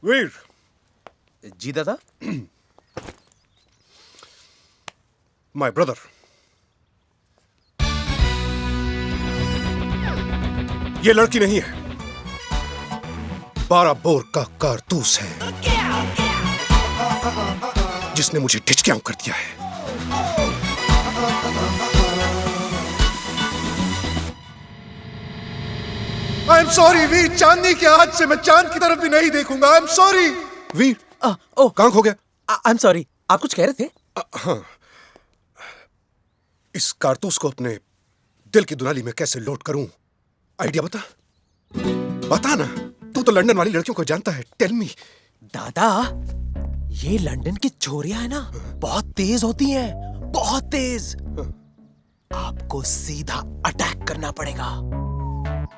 वीर। जी दादा। My brother. ये लड़की नहीं है, 12 बोर का कारतूस है जिसने मुझे ढिचकियां कर दिया है। आई एम सॉरी वीर, चांदनी के हाथ से मैं चांद की तरफ भी नहीं देखूंगा। आई एम सॉरी वीर। कहां खो गया? आई एम सॉरी, आप कुछ कह रहे थे? हाँ, इस कारतूस को अपने दिल की दुनाली में कैसे लोड करूं, आइडिया बता ना। तू तो लंदन वाली लड़कियों को जानता है। Tell me. दादा, ये लंदन की छोरियां है ना, बहुत तेज होती हैं, बहुत तेज। आपको सीधा अटैक करना पड़ेगा।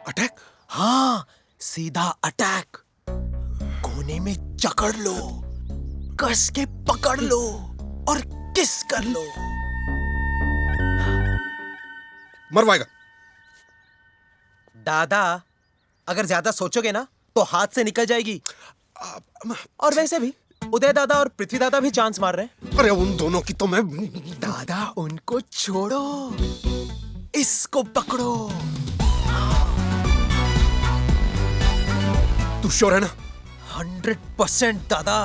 अटैक? हाँ, सीधा अटैक। कोने में जकड़ लो, कस के पकड़ लो और किस कर लो। मरवाएगा। दादा, अगर ज्यादा सोचोगे ना तो हाथ से निकल जाएगी। और वैसे भी उदय दादा और पृथ्वी दादा भी चांस मार रहे हैं। अरे उन दोनों की तो मैं... दादा, उनको छोड़ो, इसको पकड़ो। तू श्योर है ना? 100% दादा।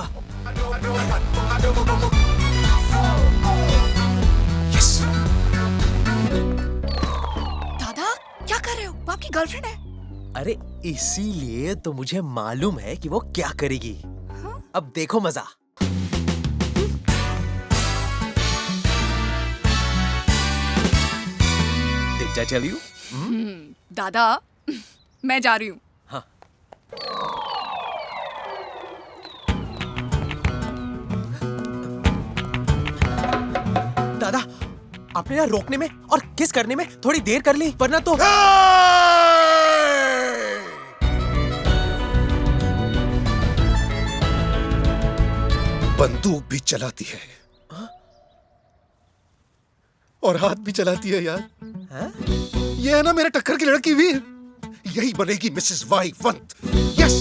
यस। दादा, क्या कर रहे हो? वो आपकी गर्लफ्रेंड है। अरे इसीलिए तो मुझे मालूम है कि वो क्या करेगी। अब देखो मजा। Did I tell you? दादा, मैं जा रही हूँ। हाँ। दादा, आपने ना रोकने में और किस करने में थोड़ी देर कर ली, वरना तो... बंदूक भी चलाती है और हाथ भी चलाती है यार। ये है ना मेरे टक्कर की लड़की वीर, यही बनेगी Mrs Vaivant. Yes,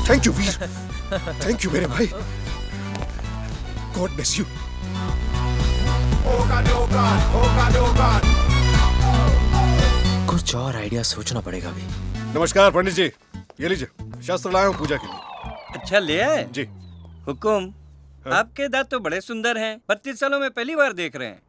thank you Veer, thank you मेरे भाई। God bless you. कुछ और आइडिया सोचना पड़ेगा भी। नमस्कार पंडित जी, ये लीजिए शास्त्र लाया हूं पूजा के लिए। अच्छा ले आए? जी। हुकुम। आपके दांत तो बड़े सुंदर हैं, 32 सालों में पहली बार देख रहे हैं।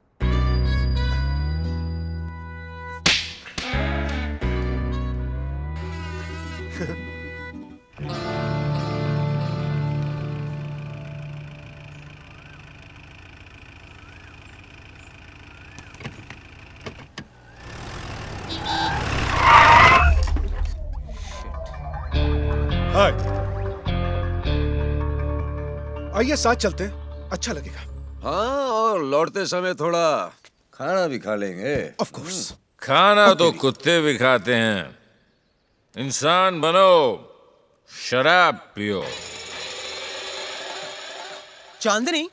हाय, आइए साथ चलते हैं, अच्छा लगेगा। हाँ, और लौटते समय थोड़ा खाना भी खा लेंगे। Of course. खाना तो कुत्ते भी खाते हैं। इंसान बनो, शराब पियो। चांदनी,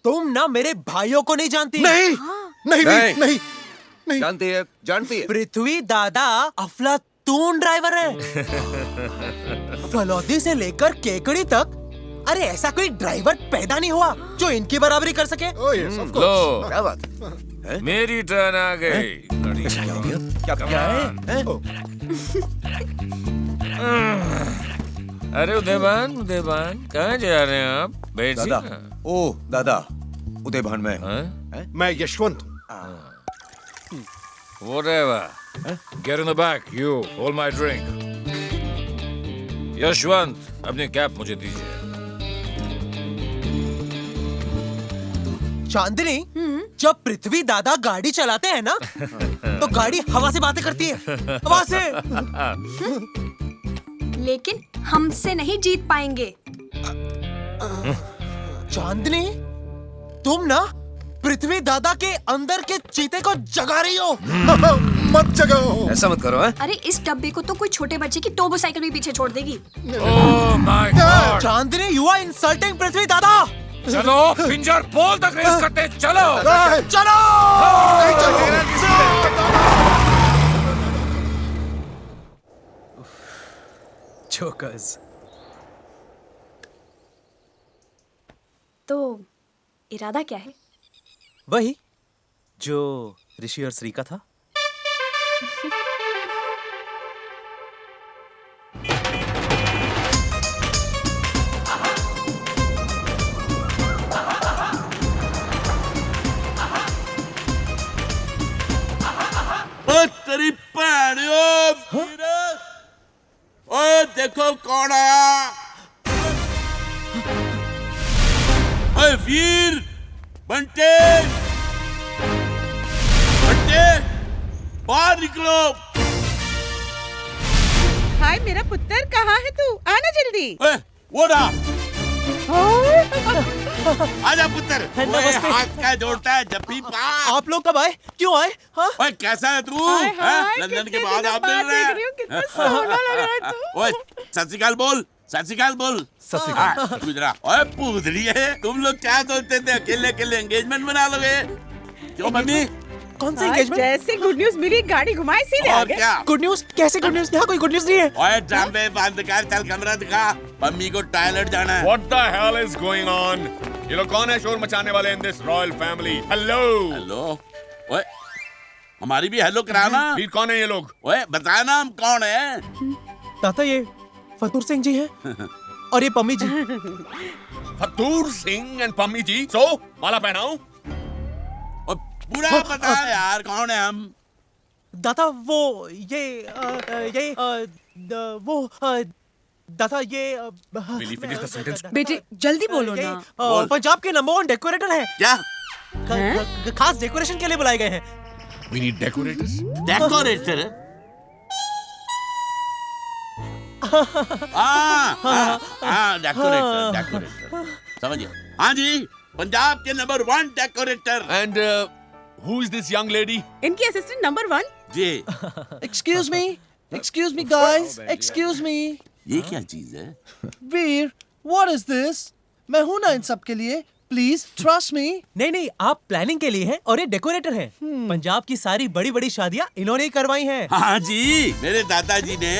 तुम ना मेरे भाइयों को नहीं जानती। नहीं, नहीं, नहीं, नहीं। जानती है, जानती है। पृथ्वी दादा अफलातून ड्राइवर है। फलौदी से लेकर केकड़ी तक, अरे ऐसा कोई ड्राइवर पैदा नहीं हुआ जो इनकी बराबरी कर सके। लो, क्या बात है? मेरी टर्न आ गई। क्या है? अरे उदयभान, उदयभान, कहाँ जा रहे हैं आप? बैठिए दादा, ना। ओ दादा, उदयभान में मैं यशवंत हूँ। Whatever. Get in the back, you. Hold my drink. Yashwant, अपनी कैप मुझे दीजिए। चांदनी, जब पृथ्वी दादा गाड़ी चलाते हैं ना, तो गाड़ी हवा से बातें करती है, हवा से। लेकिन हमसे नहीं जीत पाएंगे। चांदनी, तुम ना पृथ्वी दादा के अंदर के चीते को जगा रही हो। मत जगाओ। ऐसा मत करो। है? अरे इस डब्बे को तो कोई छोटे बच्चे की टोबो साइकिल भी पीछे छोड़ देगी। Oh my God! Chandni, you are insulting Prithvi दादा। चलो, पिंजर पोल तक रेस करते हैं, चलो। चलो। चोकर्स। तो इरादा क्या है? वही जो ऋषि और श्री का था। तेरी ओए देखो कौन आया। ओए वीर, बंटे, बंटे, बाहर निकलो। हाय मेरा पुत्र, कहाँ है तू? आना जल्दी। वो रहा, आजा पुत्र। ओए, हाथ क्या जोड़ता है जब भी पा। आप लोग कब आए? क्यों आए? हाँ? ओए कैसा है तू? हैं? लंदन के बाद आप मिल रहे हैं। ओए सत श्री अकाल बोल, सत श्री अकाल बोल। सत श्री अकाल। गुजरा। ओए पूछड़ी है, तुम लोग क्या सोचते थे अकेले अकेले एंगेजमेंट बना लोगे? क्यों मम्मी? कौन सा एंगेजमेंट? जैसे गुड न्यूज मिली गाड़ी घुमाई सीधे आ और गए। क्या? Good news? कैसे गुड न्यूज? यहाँ कोई गुड न्यूज नहीं है। ओए ड्रामे बंद कर, चल कमरा दिखा, मम्मी को टॉयलेट जाना है। What the hell is going on? ये लोग कौन है शोर मचाने वाले in this royal family? Hello. Hello. ओए हमारी भी हेलो कराना। फिर कौन है ये लोग? ओए बताया ना हम कौन है? दादा ये फतूर सिंह जी हैं और ये पम्मी जी। फतूर सिंह एंड पम्मी जी। सो माला पहनाऊं? पूरा पता है यार कौन है हम। दादा वो दादा ये Will you finish the sentence? बेटे जल्दी बोलो ना। पंजाब के नंबर 1 डेकोरेटर हैं। क्या? खास डेकोरेशन के लिए बुलाए गए हैं। We need decorators. Decorator? Decorator समझिए। हाँ जी, पंजाब के number 1 decorator. And who is this young lady? इनकी असिस्टेंट नंबर 1 जी। Excuse me guys, excuse me. ये क्या चीज है? वीर, what is this? मैं हूं ना इन सब के लिए, प्लीज ट्रस्ट मी। नहीं आप प्लानिंग के लिए हैं और ये डेकोरेटर हैं। पंजाब की सारी बड़ी बड़ी शादियाँ इन्होंने ही करवाई हैं। हाँ जी, मेरे दादाजी ने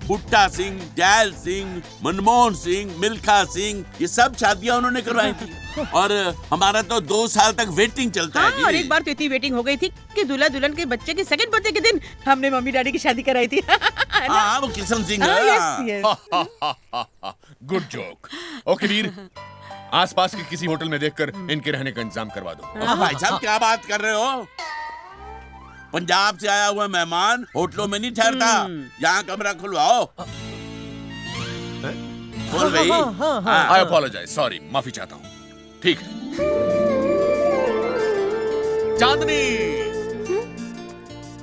बुट्टा सिंह, जैल सिंह, मनमोहन सिंह, मिल्खा सिंह, ये सब शादियाँ उन्होंने करवाई थी। और हमारा तो 2 साल तक वेटिंग चलता है जी। और एक बार तो इतनी वेटिंग हो गई थी कि दूल्हा दुल्हन के बच्चे के सेकंड बर्थडे के दिन हमने मम्मी डैडी की शादी कराई थी। हाँ वो Kishan Singh. Good joke. Okay Veer, आसपास के किसी होटल में देखकर इनके रहने का इंतजाम करवा दो। भाई साहब क्या बात कर रहे हो? पंजाब से आया हुआ मेहमान होटलों में नहीं ठहरता, यहाँ कमरा खुलवाओ। खोल भाई। आई अपोलोजाइज, सॉरी, माफी चाहता हूँ। ठीक है। चांदनी,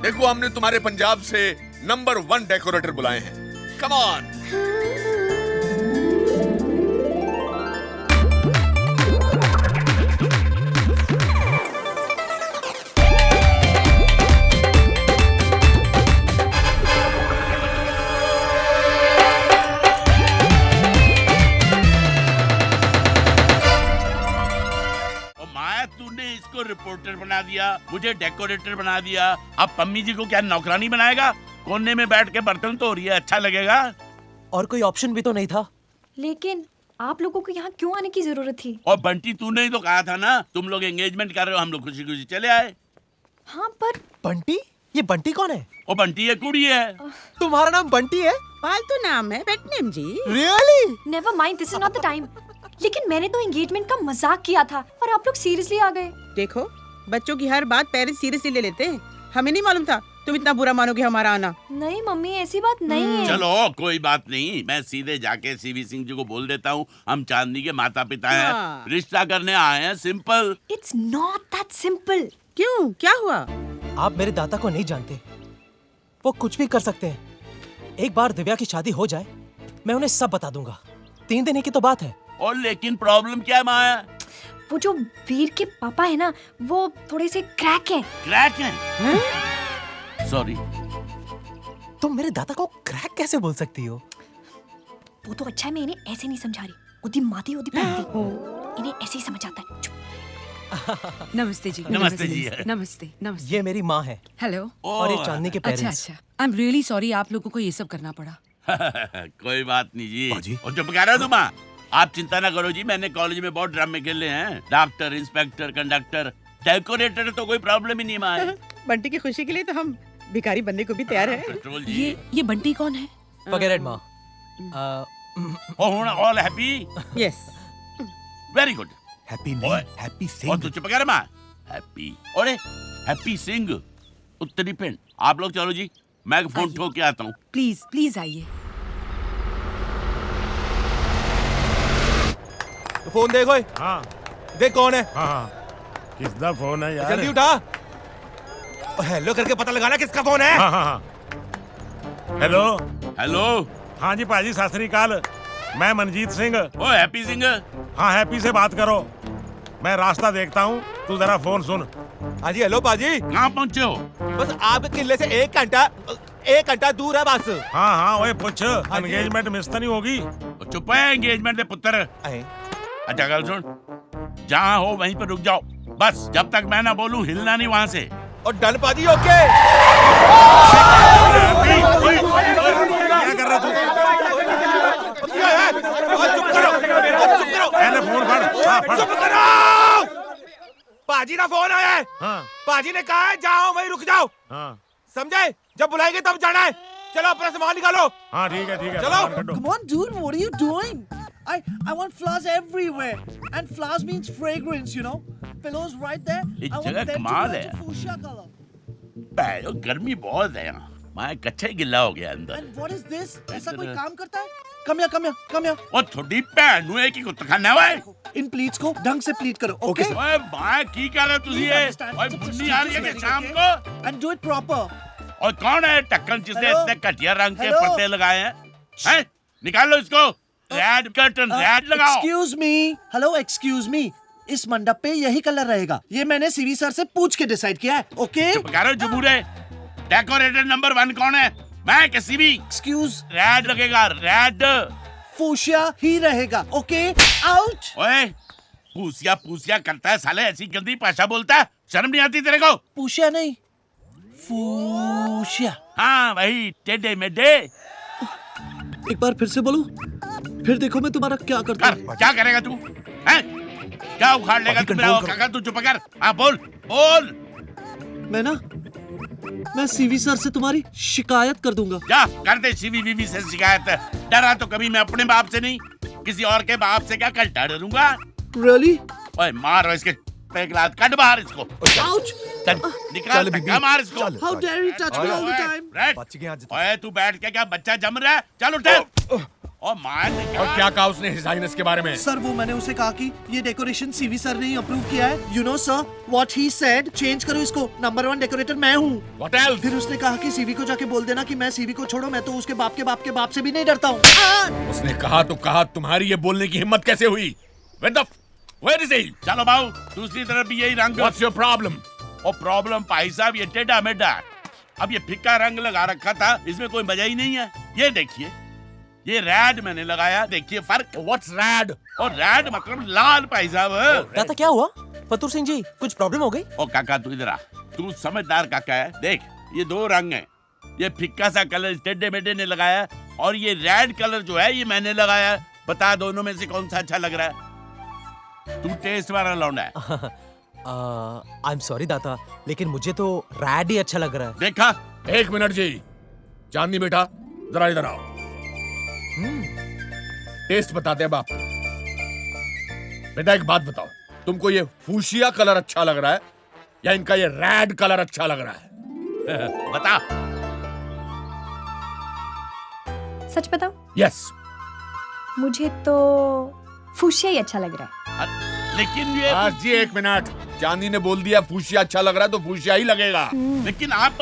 देखो हमने तुम्हारे पंजाब से नंबर 1 डेकोरेटर बुलाए हैं। Come on. तूने इसको रिपोर्टर बना दिया, मुझे डेकोरेटर बना दिया, अब पम्मी जी को क्या नौकरानी बनाएगा? कोने में बैठ के बर्तन धो रही है, अच्छा लगेगा? और कोई ऑप्शन भी तो नहीं था। लेकिन आप लोगों को यहाँ क्यों आने की जरूरत थी? और बंटी तूने ही तो कहा था ना, तुम लोग एंगेजमेंट कर रहे हो, हम लोग खुशी खुशी चले आए। हाँ पर बंटी? ये बंटी कौन है? वो बंटी ये कुड़ी है। तुम्हारा नाम बंटी है? फालतू नाम है, pet name ji. Really? Never mind, this is not the time. लेकिन मैंने तो एंगेजमेंट का मजाक किया था और आप लोग सीरियसली आ गए। देखो बच्चों की हर बात पेरेंट्स सीरियसली ले लेते हैं। हमें नहीं मालूम था तुम इतना बुरा मानोगे हमारा आना। नहीं मम्मी, ऐसी बात नहीं है। चलो कोई बात नहीं, मैं सीधे जाके सीवी सिंह जी को बोल देता हूँ हम चांदनी के माता पिता हैं, रिश्ता करने आए हैं, simple. It's not that simple. क्यों, क्या हुआ? आप मेरे दादा को नहीं जानते, वो कुछ भी कर सकते हैं। एक बार दिव्या की शादी हो जाए, मैं उन्हें सब बता दूंगा। 3 दिन की तो बात है। और लेकिन प्रॉब्लम क्या है माया? वो जो वीर के पापा है ना, वो थोड़े से क्रैक हैं। क्रैक हैं? सॉरी। तुम मेरे दादा को क्रैक कैसे बोल सकती हो? वो तो अच्छा है, मैं इन्हें ऐसे नहीं समझा रही। उदी माती उदी पड़ती, इन्हें ऐसे ही समझ आता है। नमस्ते जी। नमस्ते जी। नमस्ते नमस्ते। ये मेरी माँ है। हेलो। और ये चांदनी के पेरेंट्स। अच्छा, आई एम रियली सॉरी आप लोगों को ये सब करना पड़ा। कोई बात नहीं जी। और चुप कह रहे हो तुम? आप चिंता ना करो जी, मैंने कॉलेज में बहुत ड्रामे खेले हैं। डॉक्टर, इंस्पेक्टर, कंडक्टर, डेकोरेटर तो कोई प्रॉब्लम ही नहीं माए। बंटी की खुशी के लिए तो हम भिखारी बनने को भी तैयार हैं। ये बंटी कौन है? Forget it, माँ। All happy? Yes. Very good. Happy नहीं, हैप्पी सिंह। और तू चुप कर माँ। हैप्पी, अरे हैप्पी सिंह उत्तरी पिंड। आप लोग चलो जी, मैं फोन ठोक के आता हूँ। प्लीज प्लीज आइए। फोन देखो। हाँ देख कौन है। हाँ किसका फोन है यार? जल्दी उठा। हेलो करके पता लगाना किसका फोन है। हाँ हाँ हाँ। Hello hello. हाँ जी पाजी सत श्री अकाल। मैं मनजीत सिंह। ओ हैप्पी सिंह। हाँ हैप्पी से बात करो। मैं रास्ता देखता हूँ, तू जरा फोन सुन। हाँ जी, हेलो बाजी। कहाँ पहुँचे हो? बस आपके किले से 1 घंटा दूर है बस। हाँ हाँ वही पूछ, एंगेजमेंट मिस तो नहीं होगी? चुप है एंगेजमेंट दे पुत्र। अच्छा गल सुन, जहाँ हो वहीं पर रुक जाओ, बस जब तक मैं ना बोलूं हिलना नहीं वहाँ से। और डन बाजी ओके। क्या कर रहा तू? चुप करो, चुप करो। फोन फड़। चुप करो। पाजी का फोन आया है। हाँ। पाजी ने कहा है जाओ वहीं रुक जाओ। हाँ। समझे? जब बुलाएंगे तब जाना है। चलो अपना सामान निकालो। हाँ ठीक है चलो। Come on, dude, what are you doing? I want flowers everywhere, and flowers means fragrance, you know. Pillows right there. इस I want जगह them to कमाल match है। a fuchsia color. बैठो, गर्मी बहुत है यहाँ, मैं कच्चा ही गिल्ला हो गया अंदर। And what is this? ऐसा कोई काम करता है? Come here. और थोड़ी भैन नु है कि कुत्ता खाना हुआ है। इन प्लीट्स को ढंग से प्लीट करो, okay? ओए भाई की कर रहे हो तुझी ये? ओए बुन्नी आ रही है कि शाम को? And do it proper. और कौन है टक्कन जिसने Hello? इतने घटिया रंग के Hello? पर्दे लगाए हैं? हैं? निकाल लो इसको। रेड कर्टन, रेड लगाओ। Excuse me. इस मंडप पे यही कलर रहेगा। ये मैंने सीवी सर से पूछ के डिसाइड किया है, ओके? चुप करो जबूरे। डेकोरेटर नंबर 1 कौन है? मैं किसी भी। Excuse. रेड लगेगा, रेड। फूशिया ही रहेगा, ओके? आउट। ओए, पूसिया करता है साले, ऐसी गंदी भाषा बोलता है, शर्म नहीं आती तेरे को? पूशिया नहीं, फूशिया। हाँ वही, टेढ़े मेढ़े। एक बार फिर से बोलो, फिर देखो मैं तुम्हारा क्या करता हूँ। क्या करेगा तू? हैं? क्या उखाड़ लेगा तू मेरा? काका तू चुप कर। हाँ बोल। मैं सीवी सर से तुम्हारी शिकायत कर दूंगा। जा कर दे सीवी वीवी से शिकायत। डरा तो कभी मैं अपने बाप से नहीं, किसी और के बाप से क्या कल डरूंगा? Really? ओए मारो इसके एक लात, कट बाहर इसको। Ouch! निकाल धक्का मार इसको। How dare you touch me all the time? ओए तू बैठ के क्या बच्चा जम रहा है? चल उठ। और मार। और क्या कहा उसने हिज हाइनेस के बारे में? सर वो मैंने उसे कहा कि ये डेकोरेशन सीवी सर ने ही अप्रूव किया है। You know sir, what he said, change करो इसको, नंबर 1 डेकोरेटर मैं हूँ। What else? फिर उसने कहा कि सीवी को जाके बोल देना कि मैं सीवी को छोड़ो, मैं तो उसके बाप के बाप से भी नहीं डरता हूँ। उसने कहा तो कहा, तुम्हारी ये बोलने की हिम्मत कैसे हुई? Where is he? चलो बाबू, दूसरी तरफ भी यही रंग। What's your problem? और प्रॉब्लम भाई साहब ये टेढ़ा मेढ़ा। अब ये फिक्का रंग लगा रखा था, इसमें कोई मजा ही नहीं है। ये देखिए, ये रेड मैंने लगाया, देखिए फर्क। What's red? और रेड मतलब लाल भाई साहब। दादा क्या हुआ? फतूर सिंह जी कुछ प्रॉब्लम हो गई? ओ काका तू इधर आ, तू समझदार काका है। देख ये 2 रंग हैं, ये फिक्का सा कलर टेढ़े मेढ़े ने लगाया और ये रेड कलर जो है ये मैंने लगाया। बता दोनों में से कौन सा अच्छा लग रहा है? तू टेस्ट वाला लौंडा है। आई एम सॉरी दादा, लेकिन मुझे तो रेड ही अच्छा लग रहा है। देखा? 1 मिनट जी। चांदनी बेटा जरा इधर आओ। टेस्ट बताते हैं बाप। बेटा एक बात बताओ, तुमको ये फूशिया कलर अच्छा लग रहा है या इनका ये रेड कलर अच्छा लग रहा है? बता। सच बताओ? यस। मुझे तो फूशिया ही अच्छा लग रहा है। लेकिन ये जी 1 मिनट। चांदी ने बोल दिया फूशिया अच्छा लग रहा है तो फूशिया ही लगेगा। लेकिन आप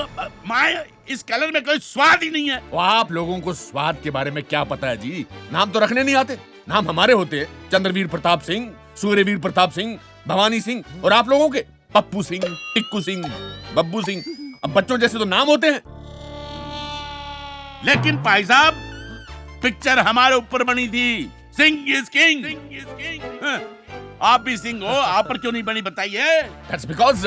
माँ, इस कलर में कोई स्वाद ही नहीं है। वो आप लोगों को स्वाद के बारे में क्या पता है जी? नाम तो रखने नहीं आते। नाम हमारे होते हैं, चंद्रवीर प्रताप सिंह, सूर्यवीर प्रताप सिंह, भवानी सिंह, और आप लोगों के पप्पू सिंह, टिक्कू सिंह, बब्बू सिंह। अब बच्चों जैसे तो नाम होते हैं। लेकिन भाई साहब पिक्चर हमारे ऊपर बनी थी, सिंह इज किंग। आप भी सिंह हो, आप पर क्यों नहीं बनी बताइए? That's because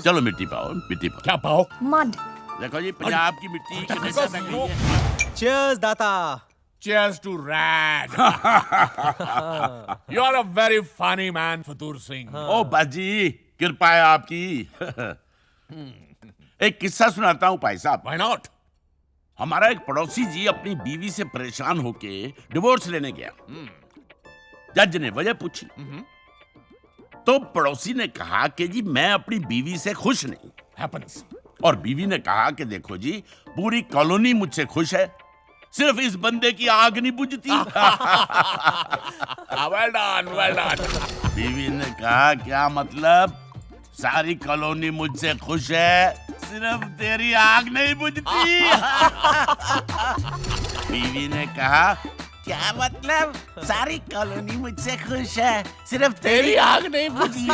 चलो मिट्टी पाओ, मिट्टी पाओ। क्या पाओ? मड। देखो जी पंजाब की मिट्टी हमेशा लग गई है। Cheers दाता। Cheers to red. You are a very funny man, फतूर Singh. ओ बाजी कृपा है आपकी। एक किस्सा सुनाता हूँ भाई साहब। Why not? हमारा एक पड़ोसी जी अपनी बीवी से परेशान होके डिवोर्स लेने गया। जज ने वजह पूछी तो पड़ोसी ने कहा कि जी मैं अपनी बीवी से खुश नहीं। Happens. और बीवी ने कहा कि देखो जी पूरी कॉलोनी मुझसे खुश है, सिर्फ इस बंदे की आग नहीं बुझती। Well done. बीवी ने कहा क्या मतलब? सारी कॉलोनी मुझसे खुश है, सिर्फ तेरी आग नहीं बुझती। बीवी ने कहा क्या मतलब, सारी कॉलोनी मुझसे खुश है, सिर्फ तेरी आग नहीं बुझी।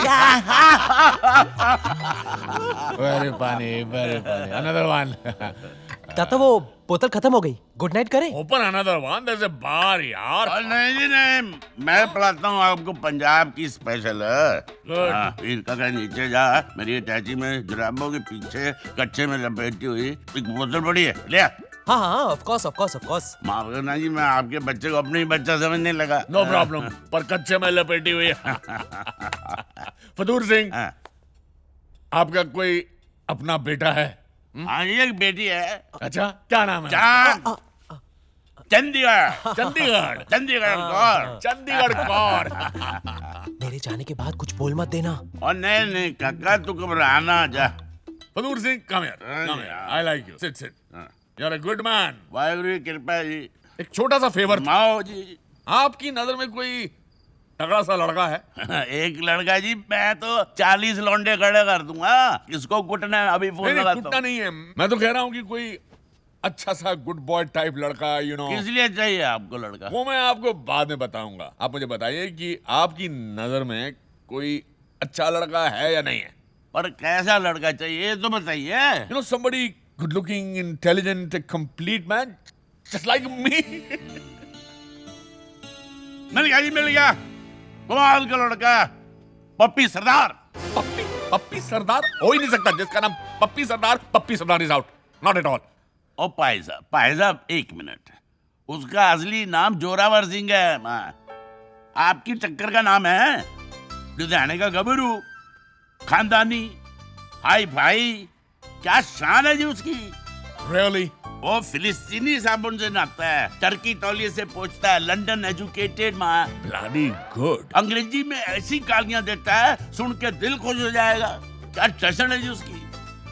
Very funny, another one. दाता वो बोतल खत्म हो गई, गुड नाइट करें? Open another one, there's a bar यार। नहीं जी नहीं, मैं पिलाता हूँ आपको पंजाब की स्पेशल है। वीर का नीचे जा, मेरी अटैची में जुराबों के पीछे कच्चे में लपेटी हुई एक बोतल पड़ी है, ले। हाँ, ऑफ कोर्स। माफ करना जी, मैं आपके बच्चे को अपना ही बच्चा समझने लगा। नो प्रॉब्लम, पर कच्चे में लपेटी हुई है। फतूर सिंह, आपका कोई अपना बेटा है? हाँ जी, एक बेटी है। अच्छा, क्या नाम है? चंडीगढ़ कौर। मेरे जाने के बाद कुछ बोल मत देना। और नहीं काका, तू घबराना जा। फतूर Singh, come here. I like you. Sit. You're a good man. Waheguru की कृपा है जी। एक छोटा सा फेवर माओ जी। आपकी नजर में कोई तगड़ा सा लड़का है? एक लड़का जी, मैं तो 40 लौंडे खड़े कर दूंगा। किसको कुटना है अभी फोन लगाता हूं। कुटना नहीं है, मैं तो कह रहा हूँ कि कोई अच्छा सा गुड बॉय टाइप लड़का, यू नो। किस लिए चाहिए आपको लड़का? वो मैं आपको बाद में बताऊंगा। आप मुझे बताइए कि आपकी नजर में कोई अच्छा लड़का है या नहीं है? पर कैसा लड़का चाहिए तो बताइए। You know, somebody good looking, intelligent, a complete man, just like me. मिल गया कमाल का लड़का, पप्पी सरदार। पप्पी सरदार हो ही नहीं सकता जिसका नाम Pappi Sardar is out, not at all. ओ भाई साहब 1 मिनट, उसका असली नाम जोरावर सिंह है। आपकी चक्कर का नाम है लुधियाने का गबरू, खानदानी, हाई भाई, क्या शान है जी उसकी। Really? वो फिलिस्तीनी साबुन से नहाता है, टर्की तौलिए से पोंछता है, लंदन एजुकेटेड माँ। Bloody good. अंग्रेजी में ऐसी गालियां देता है, सुन के दिल खुश हो जाएगा। क्या टशन है जी उसकी।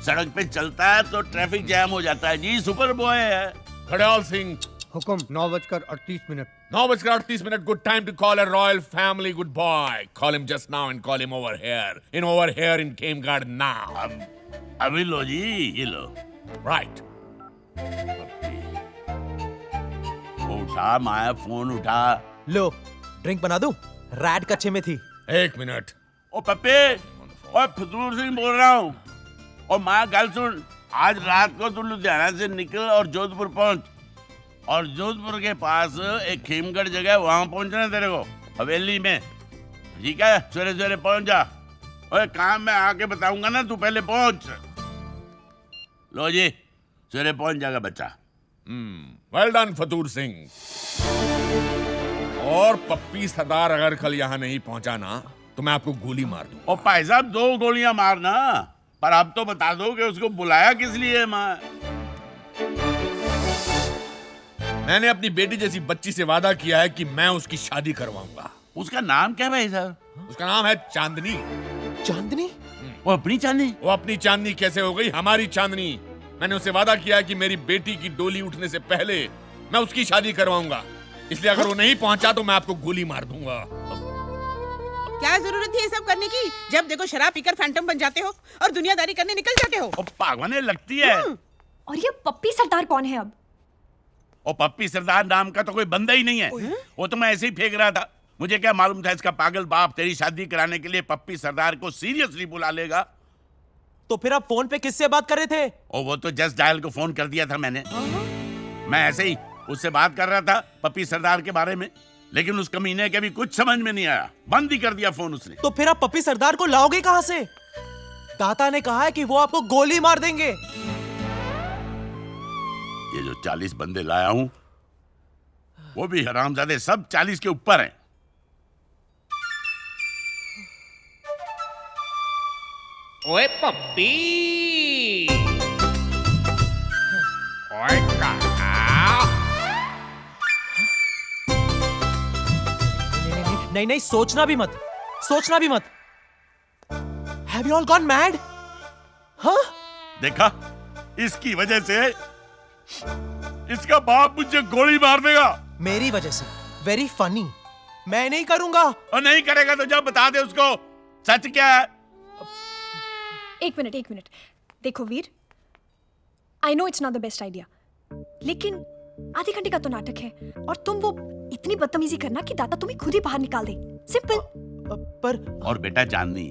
सड़क पे चलता है तो ट्रैफिक जैम हो जाता है जी, सुपर बॉय है। खड़याल सिंह, हुक्म 9:38। 9:38, good time to call a royal family good boy. Call him just now and call him over here in Game Garden now. अभी लो जी, ये लो। Right. उठा माया, फोन उठा। लो, ड्रिंक बना दूं? रैड कच्चे में थी। 1 मिनट। ओ पप्पे, और फतूर सिंह बोल रहा हूँ। और माया गल सुन, आज रात को तू लुधियाना से निकल और जोधपुर पहुंच, और जोधपुर के पास एक खेमगढ़ जगह, वहां पहुंचना है तेरे को, हवेली में। ठीक है, सवेरे पहुंच जा। और काम मैं आके बताऊंगा ना, तू पहले पहुंच। लो जी, सवेरे पहुंच जाएगा बच्चा। Well done Fatoor Singh. और पप्पी सरदार अगर कल यहाँ नहीं पहुंचा ना, तो मैं आपको गोली मार दूं। और भाई साहब 2 गोलियां मारना, पर अब तो बता दो कि उसको बुलाया किस लिए। मैंने अपनी बेटी जैसी बच्ची से वादा किया है कि मैं उसकी शादी करवाऊंगा। उसका नाम क्या है भाई साहब? उसका नाम है चांदनी। चांदनी? वो अपनी चांदनी? वो अपनी चांदनी कैसे हो गई हमारी चांदनी? मैंने उससे वादा किया कि मेरी बेटी की डोली उठने से पहले मैं उसकी शादी करवाऊंगा। इसलिए अगर वो नहीं पहुंचा तो मैं आपको गोली मार दूंगा। क्या जरूरत थी ये सब करने की? जब देखो शराब पीकर फैंटम बन जाते हो और दुनियादारी करने निकल जाते हो। पागल लगती है। और ये पप्पी सरदार कौन है अब? और पप्पी सरदार नाम का तो कोई बंदा ही नहीं है। वो तो मैं ऐसे ही फेंक रहा था। मुझे क्या मालूम था इसका पागल बाप तेरी शादी कराने के लिए पप्पी सरदार को सीरियसली बुला लेगा। तो फिर आप फोन पे किससे बात कर रहे थे? और वो तो जस्ट डायल को फोन कर दिया था मैंने। मैं ऐसे ही उससे बात कर रहा था पप्पी सरदार के बारे में, लेकिन उस कमीने के भी कुछ समझ में नहीं आया, बंद ही कर दिया फोन उसने। तो फिर आप पप्पी सरदार को लाओगे कहां से? दाता ने कहा है कि वो आपको गोली मार देंगे। ये जो 40 बंदे लाया हूं, वो भी हरामजादे सब 40 के ऊपर हैं। ओए पप्पी, ओए नहीं, सोचना भी मत। Have you all gone mad? हाँ? देखा, इसकी वजह से इसका बाप मुझे गोली मार देगा। मेरी वजह से? Very funny. मैं नहीं करूंगा। और नहीं करेगा तो जब बता दे उसको सच क्या है। एक मिनट। देखो Veer, I know it's not the best idea, लेकिन आधे घंटे का तो नाटक है और तुम वो इतनी बदतमीजी करना कि दाता तुम्हें खुद ही बाहर निकाल दे। सिंपल। पर और बेटा चांदनी,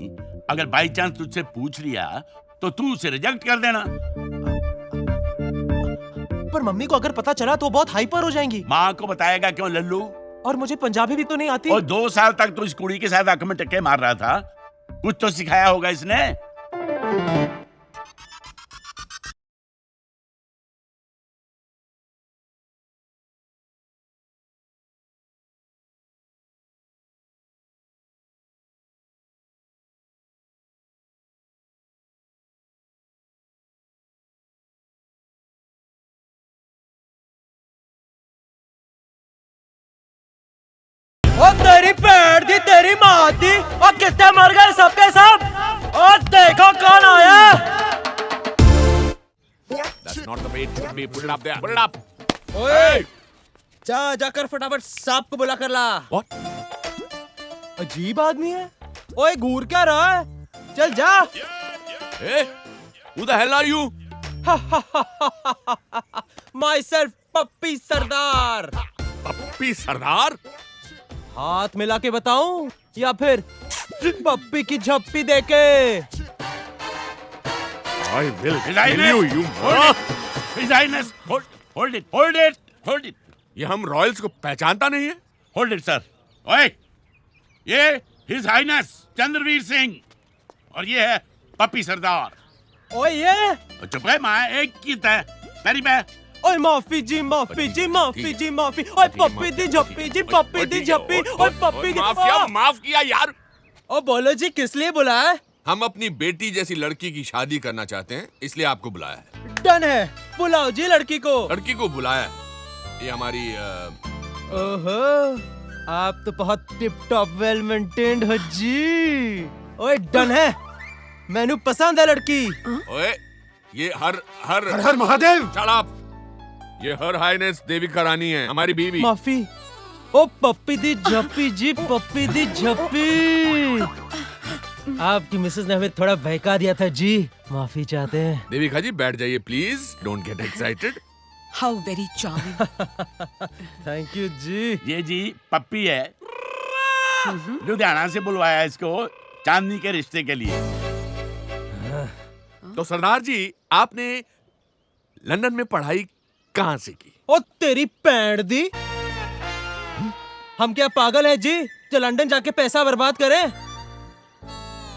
अगर बाई चांस तुझसे पूछ लिया तो तू उसे रिजेक्ट कर देना। पर मम्मी को अगर पता चला तो बहुत हाइपर हो जाएंगी। माँ को बताएगा क्यों लल्लू? और मुझे पंजाबी भी तो नहीं आती। और 2 साल तक तो इस कुड़ी के साथ आंख में टक्के मार रहा था, कुछ तो सिखाया होगा इसने। ओ तेरी पैर दी तेरी माँ दी, और कितने मर गए सबके सब। और देखो कौन आया। That's not the way it should be. Put it up there. Put it up. ओए, जाकर फटाफट सांप को बुला कर ला। What? अजीब आदमी है। ओए घूर क्या रहा है? चल जा। Hey, who the hell are you? Myself पप्पी सरदार। पप्पी सरदार? हाथ मिला के बताऊं या फिर पप्पी की झप्पी देके? I will His kill Highness, you, you hold it. His Highness, hold it. ये हम रॉयल्स को पहचानता नहीं है? Hold it, sir. ओए, ये His Highness चंद्रवीर सिंह और ये है पप्पी सरदार। ओए ये चुप है माँ, एक की तय तेरी मैं। ओए माफी जी माफी जी माफी जी माफी। ओए पप्पी दी झप्पी जी पप्पी दी झप्पी। ओए पप्पी दी माफ किया यार। ओ बोलो जी किस लिए बुलाया? हम अपनी बेटी जैसी लड़की की शादी करना चाहते हैं, इसलिए आपको बुलाया है। डन है, बुलाओ जी लड़की को। लड़की को बुलाया है। ये हमारी ओहो, आप तो बहुत टिप टॉप वेल मेंटेन्ड हो जी। ओए डन है, मैनू पसंद है लड़की। ओए, ये हर महादेव। Shut up! ये हर हाइनेस देविका रानी है, हमारी बीवी। माफी। ओ पप्पी दी झप्पी जी पप्पी दी झप्पी। आपकी मिसेस ने हमें थोड़ा बहका दिया था जी, माफी चाहते हैं। देविका जी बैठ जाइए please, don't get excited. How very charming. Thank you ji. ये जी पप्पी है, लुधियाना से बुलवाया इसको चांदनी के रिश्ते के लिए। तो सरदार जी, आपने लंदन में पढ़ाई कहाँ से की? ओ तेरी पैंट दी, हम क्या पागल हैं जी जो लंदन जाके पैसा बर्बाद करें?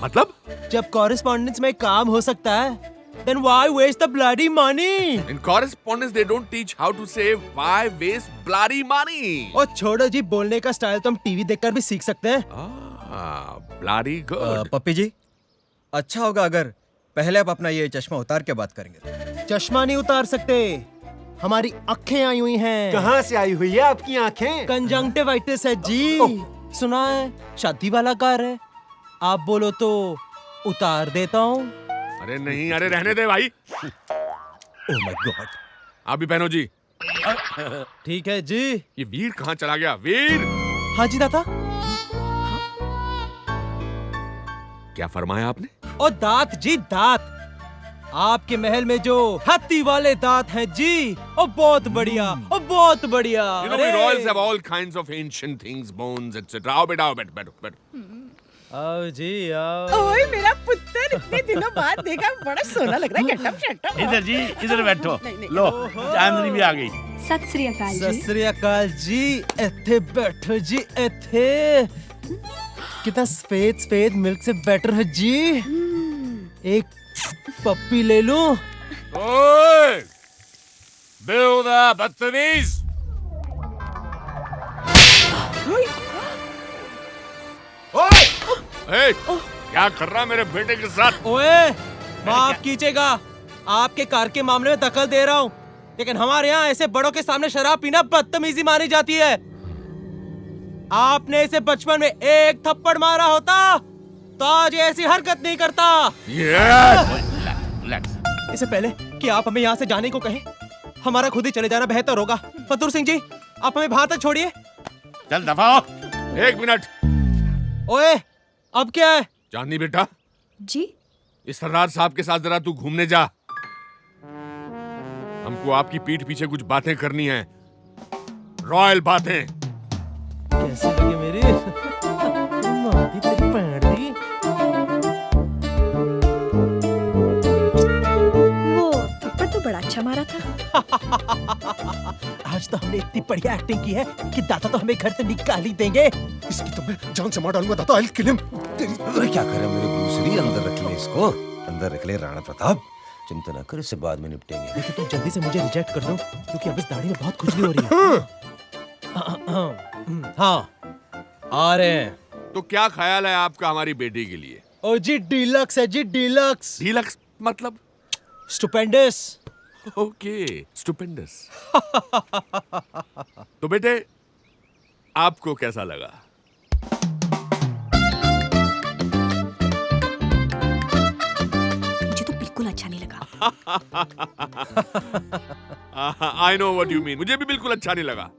मतलब? जब कॉरेस्पॉन्डेंस में काम हो सकता है, then why waste the bloody money? In correspondence they don't teach how to say why waste bloody money. ओ छोड़ो जी, बोलने का स्टाइल तो हम टीवी देखकर भी सीख सकते हैं। bloody good. पप्पी जी, अच्छा होगा अगर पहले आप अपना ये चश्मा उतार के बात करेंगे। चश्मा नहीं उतार सकते, हमारी आंखें आई हुई हैं। कहाँ से आई हुई है आपकी आंखें? कंजंक्टिवाइटिस है जी। सुना है शादी वाला कार है, आप बोलो तो उतार देता हूँ। अरे नहीं, अरे रहने दे भाई। ओह माय गॉड। आप भी पहनो जी। ठीक है जी। ये वीर कहाँ चला गया? वीर। हाँ जी दादा। क्या फरमाया आपने? ओ दांत जी दांत, आपके महल में जो हाथी वाले दांत हैं जी, ओ बहुत बढ़िया, ओ बहुत बढ़िया। You know we royals have all kinds of ancient things, bones, etc. आओ बेटा, आओ बैठो। आओ जी आओ। ओए मेरा पुत्र, इतने दिनों बाद देखा, बड़ा सोना लग रहा है। गेटअप शेटअप। इधर जी, इधर बैठो। लो, चांदनी भी आ गई। सत श्री अकाल जी। सत श्री अकाल जी। इत्थे बैठो जी, इत्थे। कितना सफेद मिल्क से बेटर है जी। एक पप्पी ले लूं? ओए, बेहुदा बदतमीज। ओए, क्या कर रहा मेरे बेटे के साथ? ओए, माफ कीजिएगा, आपके कार के मामले में दखल दे रहा हूँ, लेकिन हमारे यहाँ ऐसे बड़ों के सामने शराब पीना बदतमीजी मानी जाती है। आपने इसे बचपन में एक थप्पड़ मारा होता तो आज ऐसी हरकत नहीं करता। इससे पहले कि आप हमें यहाँ से जाने को कहें, हमारा खुद ही चले जाना बेहतर होगा। फतूर सिंह जी, आप हमें बाहर तक छोड़िए। चल दफा हो। 1 मिनट। ओए, अब क्या है? चांदनी बेटा जी, इस सरदार साहब के साथ जरा तू घूमने जा। हमको आपकी पीठ पीछे कुछ बातें करनी है, रॉयल बातें। कैसे लगे मेरे? माती तेरी पैंट दी। वो थप्पड़ तो बड़ा अच्छा मारा था। आज तो हमने इतनी बढ़िया एक्टिंग की है कि दादा तो हमें घर से निकाल ही देंगे। इसकी तो मैं जान से मार डालूंगा दादा। I'll kill him। अरे क्या करे मेरे दूसरी, अंदर रख ले इसको, अंदर रख ले राणा प्रताप। चिंता ना कर, इससे बाद में निपटेंगे। लेकिन तुम जल्दी से मुझे रिजेक्ट कर दो क्योंकि अब इस दाढ़ी में बहुत खुजली हो रही है। हाँ आ रहे हैं। तो क्या ख्याल है आपका हमारी बेटी के लिए? ओ जी डीलक्स है जी, डीलक्स। डीलक्स मतलब? स्टुपेंडस। Okay, stupendous. तो बेटे आपको कैसा लगा? मुझे तो बिल्कुल अच्छा नहीं लगा। I know what you mean. मुझे भी बिल्कुल अच्छा नहीं लगा।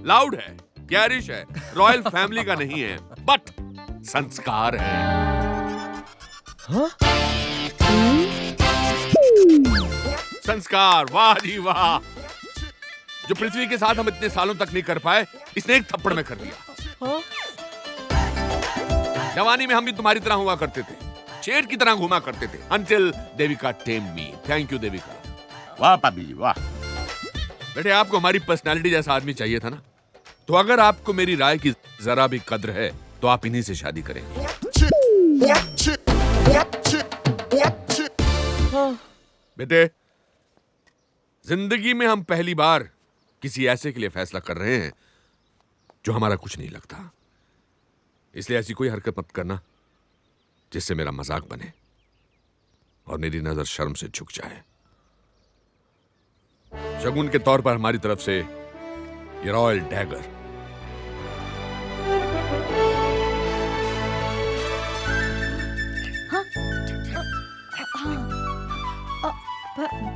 लाउड है, गैरिश है, रॉयल फैमिली का नहीं है, बट संस्कार है। हाँ? संस्कार, वाह जी वाह। जो पृथ्वी के साथ हम इतने सालों तक नहीं कर पाए, इसने एक थप्पड़ में कर दिया। हाँ? जवानी में हम भी तुम्हारी तरह हुआ करते थे, शेर की तरह घुमा करते थे, until Devika tamed me। Thank you Devika. वाह पापी जी वाह। बेटे आपको हमारी पर्सनालिटी जैसा आदमी चाहिए था ना, तो अगर आपको मेरी राय की जरा भी कद्र है तो आप इन्हीं से शादी करें। बेटे जिंदगी में हम पहली बार किसी ऐसे के लिए फैसला कर रहे हैं जो हमारा कुछ नहीं लगता, इसलिए ऐसी कोई हरकत मत करना जिससे मेरा मजाक बने और मेरी नजर शर्म से झुक जाए। शगुन के तौर पर हमारी तरफ से ये royal dagger.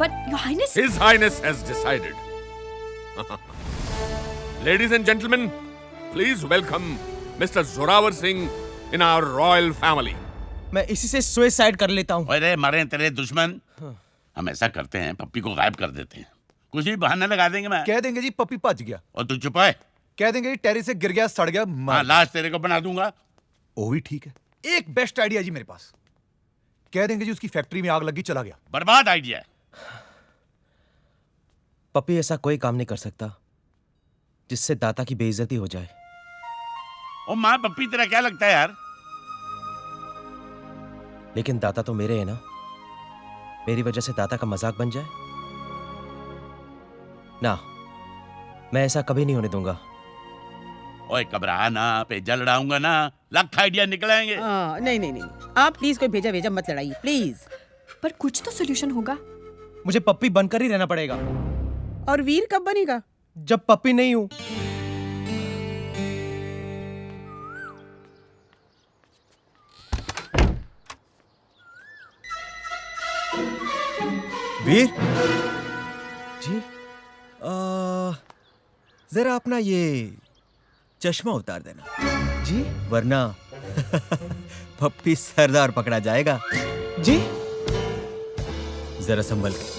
But Your Highness. His Highness has decided. Ladies and gentlemen, please welcome Mr. Zorawar Singh in our royal family. मैं इसी से सुसाइड कर लेता हूँ। अरे मरे तेरे दुश्मन। हम ऐसा करते हैं, पप्पी को गायब कर देते हैं, कुछ भी बहाना लगा देंगे। मैं कह देंगे जी पप्पी भज गया। और तू चुप है। कह देंगे जी टेरिस से गिर गया, सड़ गया, हाँ, लाश तेरे को बना दूंगा। वो भी ठीक है। एक बेस्ट आइडिया जी मेरे पास। कह देंगे जी उसकी फैक्ट्री में आग लगी, चला गया। बर्बाद आइडिया है। पप्पी ऐसा कोई काम नहीं कर सकता जिससे दाता की बेइज्जती हो जाए। ओ माँ, पप्पी तेरा क्या लगता है यार? लेकिन दाता तो मेरे है ना, मेरी वजह से दाता का मजाक बन जाए ना, मैं ऐसा कभी नहीं होने दूंगा। ओए घबरा ना, पेजा लड़ाऊंगा ना, लाख आइडिया निकल आएंगे। नहीं नहीं नहीं, आप प्लीज कोई भेजा भेजा मत लड़ाइए प्लीज। पर कुछ तो सोल्यूशन होगा। मुझे पप्पी बनकर ही रहना पड़ेगा। और वीर कब बनेगा? जब पप्पी नहीं हूं। वीर जी, जरा अपना ये चश्मा उतार देना जी, वरना पप्पी सरदार पकड़ा जाएगा जी। जरा संभल के।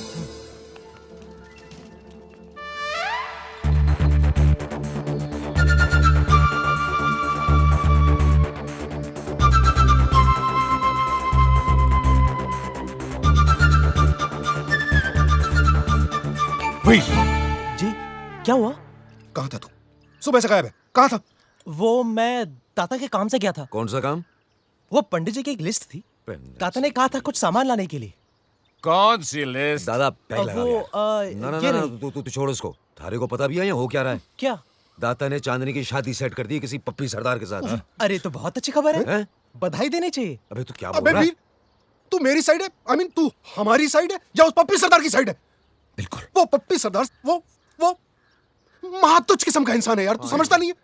जी क्या हुआ? कहाँ था तू? सुबह से गायब है, कहाँ था? वो मैं दाता के काम से गया था। कौन सा काम? वो पंडित जी की एक लिस्ट थी, दाता ने कहा था कुछ सामान लाने के लिए। कौन सी लिस्ट? दादा पैक लगा वो गया। ना ना ना, तू छोड़ उसको। थारे को पता भी है हो क्या रहा है? क्या? दाता ने चांदनी की शादी सेट कर दी किसी पप्पी सरदार के साथ। अरे तो बहुत अच्छी खबर है, बधाई देनी चाहिए। अबे तू क्या अबे बोल रहा है? वीर, तू मेरी साइड है? आई मीन तू हमारी साइड है या उस पप्पी सरदार की साइड है? बिल्कुल। वो पप्पी सरदार वो महातुच्छ किस्म का इंसान है यार, तू समझता नहीं है?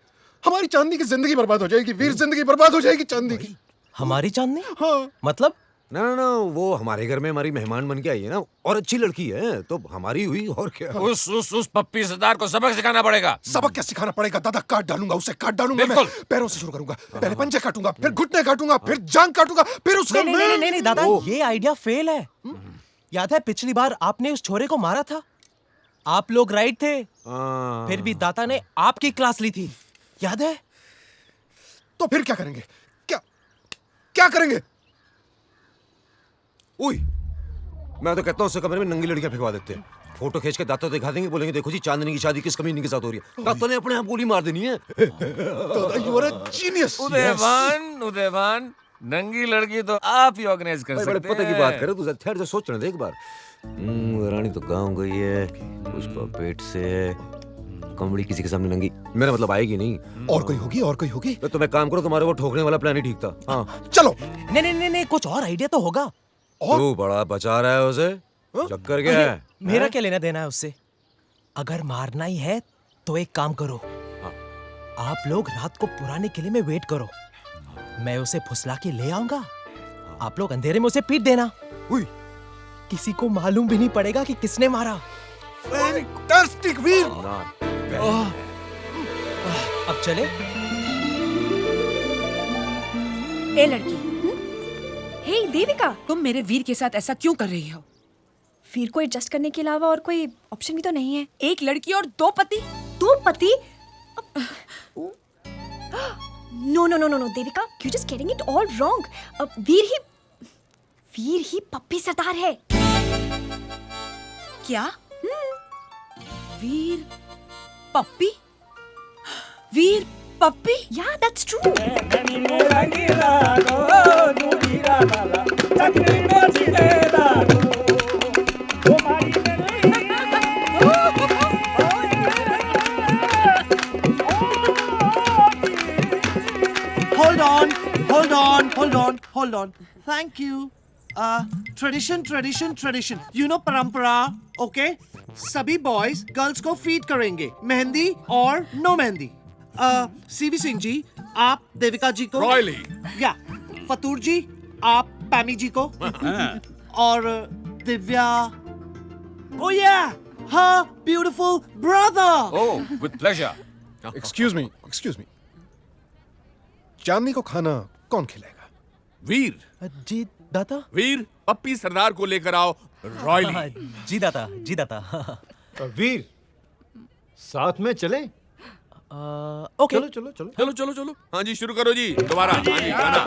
हमारी चांदनी की जिंदगी बर्बाद हो जाएगी वीर, जिंदगी बर्बाद हो जाएगी चांदनी की। हमारी चांदनी? हाँ। मतलब? ना ना ना, वो हमारे घर में हमारी मेहमान बन के आई है ना, और अच्छी लड़की है तो हमारी हुई, और क्या। उस पप्पी सरदार को सबक सिखाना पड़ेगा। सबक क्या सिखाना पड़ेगा दादा? काट डालूंगा उसे, काट डालूंगा मैं। पैरों से शुरू करूंगा, पहले पंजे काटूंगा, फिर घुटने काटूंगा, फिर जांग काटूंगा, फिर उसका नहीं दादा, ये आइडिया फेल है। याद है पिछली बार आपने उस छोरे को मारा था? आप लोग राइट थे, फिर भी दाता ने आपकी क्लास ली थी, याद है? तो फिर क्या करेंगे? क्या करेंगे? उई, मैं तो कहता हूँ उससे कमरे में नंगी लड़कियां फेंकवा देते हैं। फोटो खींच के दाता दिखा देंगे, बोलेंगे देखो जी चांदनी की शादी किस कमीनी के साथ हो रही है। दाता ने अपने आप गोली मार देनी है। You are a genius. Udaybhan, नंगी लड़की तो आप ही ऑर्गेनाइज कर सकते हैं। बड़े पते की बात करे तू, ठहर जा, सोचने दे एक बार। रानी तो गाँव गई है, पुष्पा पेट से है, कमड़ी किसी के सामने नंगी, मेरा मतलब आएगी नहीं। और कोई होगी, और कोई होगी। तो मैं काम करो, तुम्हारे वो ठोकने वाला प्लान ही ठीक था। हाँ चलो। नहीं, कुछ और आइडिया तो होगा। तू बड़ा बचा रहा है उसे, चक्कर क्या है? मेरा क्या लेना देना है उससे? अगर मारना ही है तो एक काम करो, आप लोग रात को पुराने किले में वेट करो, मैं उसे फुसला के ले आऊंगा, आप लोग अंधेरे में उसे पीट देना, किसी को मालूम भी नहीं पड़ेगा कि किसने मारा। फैंटास्टिक वीर। अब चले? ए लड़की, हे देविका, तुम मेरे वीर के साथ ऐसा क्यों कर रही हो? वीर को एडजस्ट करने के अलावा और कोई ऑप्शन भी तो नहीं है। एक लड़की और दो पति? दो पति? No Devika, you just getting it all wrong. Veer ही पप्पी सरदार है। क्या? Veer Pappi? Veer Pappi? Yeah, that's true. Hold on. Thank you. Tradition. You know parampara, okay? सभी बॉयज गर्ल्स को फीड करेंगे, मेहंदी और नो मेहंदी। सीवी सिंह जी, आप देविका जी को, रॉयली, या फतूर जी, आप पैमी जी को, और Divya, oh yeah, her beautiful brother. Oh, with pleasure. Excuse me. चांदनी को खाना कौन खिलाएगा? वीर जी दाता। वीर, पप्पी सरदार को लेकर आओ। रॉयली। जी दाता। वीर, साथ में चलें? ओके। चलो। हाँ जी, शुरू करो जी, दोबारा। हाँ जी, गाना।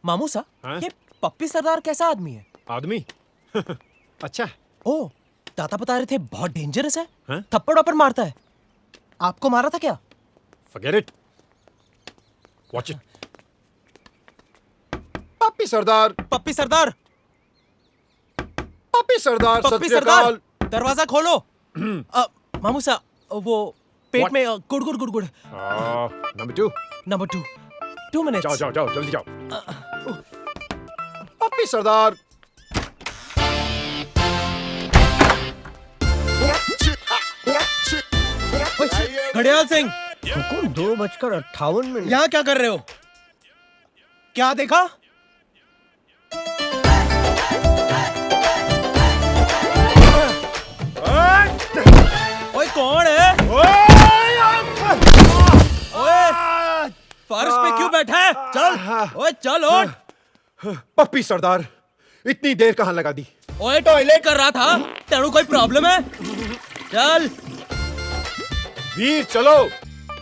मामू सा, ये पप्पी सरदार कैसा आदमी है? आदमी? अच्छा। ओ, दाता बता रहे थे बहुत डेंजरस है, थप्पड़ वप्पड़ मारता है। आपको मारा था क्या? Forget it. Watch it. पप्पी सरदार। पप्पी सरदार, दरवाजा खोलो। मामू सा, वो पेट में गुड़। Number two 2 minutes. जाओ, जल्दी जाओ। पप्पी सरदार। घड़ियाल सिंह, 2:58। यहाँ क्या कर रहे हो? क्या देखा? ओए कौन है? ओए फर्श पे क्यों बैठा है? चल उठ। पप्पी सरदार, इतनी देर कहाँ लगा दी? ओए टॉयलेट कर रहा था, तेरे कोई प्रॉब्लम है? चल वीर चलो।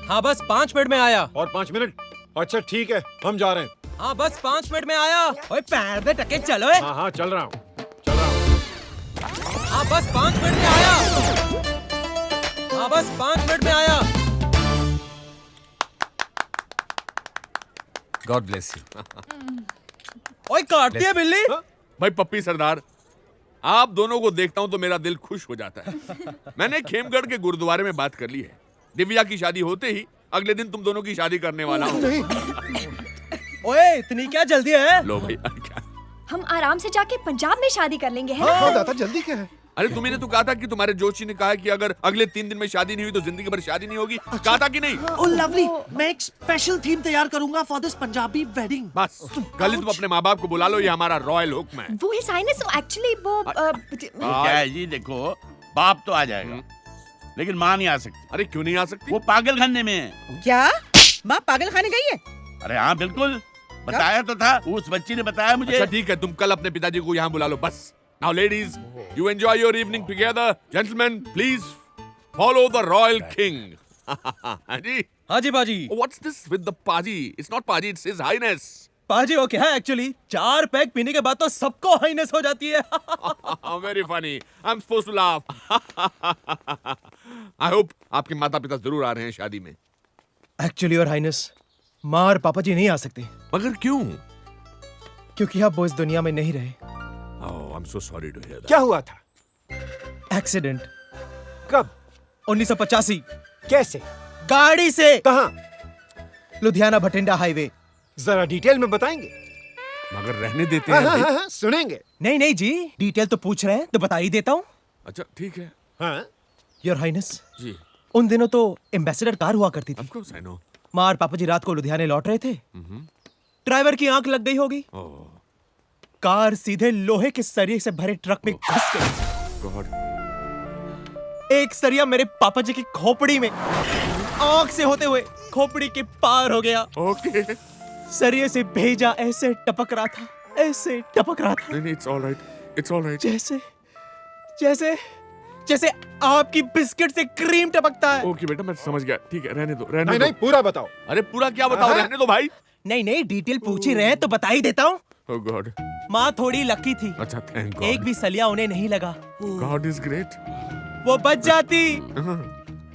हाँ बस 5 मिनट में आया। और 5 मिनट? अच्छा ठीक है, हम जा रहे हैं। हाँ बस 5 मिनट में आया। ओए पैर दे टके, चलो। हाँ चल रहा हूँ। हाँ बस 5 मिनट में आया। God bless you. ओए काटती है बिल्ली। भाई पप्पी सरदार, आप दोनों को देखता हूँ तो मेरा दिल खुश हो जाता है। मैंने खेमगढ़ के गुरुद्वारे में बात कर ली है, दिव्या की शादी होते ही अगले दिन तुम दोनों की शादी करने वाला हूँ। ओए इतनी क्या जल्दी है? लो भाई, क्या? हम आराम से जाके पंजाब में शादी कर लेंगे, है हाँ, ना? दाता जल्दी क्या है? अरे तुम्हें तो कहा था कि तुम्हारे जोशी ने कहा कि अगर अगले 3 दिन में शादी नहीं हुई तो जिंदगी भर शादी नहीं होगी। कहा था कि नहीं? Oh lovely, मैं एक स्पेशल थीम तैयार करूंगा फॉर दिस पंजाबी वेडिंग। बस कल ही तुम अपने माँ बाप को बुला लो, ये हमारा रॉयल हुक्म है। वो हिस हाइनेस एक्चुअली वो क्या है जी, देखो बाप तो आ जाएगा लेकिन माँ नहीं आ सकती। अरे क्यों नहीं आ सकती? वो पागल खाने में है। क्या माँ पागल खाने गई है? अरे हाँ बिल्कुल, बताया तो था, उस बच्ची ने बताया मुझे। अच्छा ठीक है, तुम कल अपने पिताजी को यहाँ बुला लो बस। Now, ladies, you enjoy your evening together. Gentlemen, please follow the royal king. Haji? हाँ जी पाजी। What's this with the paji? It's not paji, it's his highness. पाजी ओके है एक्चुअली 4 पैक पीने के बाद तो सबको हाइनेस हो जाती है। Very funny. I'm supposed to laugh. I hope आपके माता पिता जरूर आ रहे हैं शादी में। एक्चुअली और हाइनेस माँ और पापा जी नहीं आ सकते। मगर क्यों? क्योंकि अब वो इस दुनिया में नहीं रहे। Oh, I'm so sorry to hear that. क्या हुआ था? एक्सीडेंट। कब? 1985। कैसे? गाड़ी से। कहाँ? लुधियाना भटिंडा हाईवे। जरा डिटेल में बताएंगे? मगर रहने देते हैं। हाँ, सुनेंगे। नहीं जी, डिटेल तो पूछ रहे हैं तो बता ही देता हूँ। अच्छा ठीक है। हाँ? योर हाइनेस जी। उन दिनों तो एम्बेसडर कार हुआ करती थी। Of course I know. माँ और पापा जी रात को लुधियाने लौट रहे थे। ड्राइवर की आंख लग गई होगी। कार सीधे लोहे के सरिये से भरे ट्रक में घुस गई। God. एक सरिया मेरे पापा जी की खोपड़ी में आंख से होते हुए खोपड़ी के पार हो गया। Okay. सरिये से भेजा ऐसे टपक रहा था, ऐसे टपक रहा था। नहीं, it's all right. It's all right. जैसे आपकी बिस्किट से क्रीम टपकता है। ओके बेटा, मैं समझ गया। ठीक है, रहने दो, रहने दो। नहीं, पूरा बताओ। अरे पूरा क्या बताओ, रहने दो भाई। नहीं, डिटेल पूछ ही रहे हैं तो बता ही देता हूँ। Oh God. माँ थोड़ी लकी थी। अच्छा, thank God. एक भी सलिया उन्हें नहीं लगा। God is great. वो बच जाती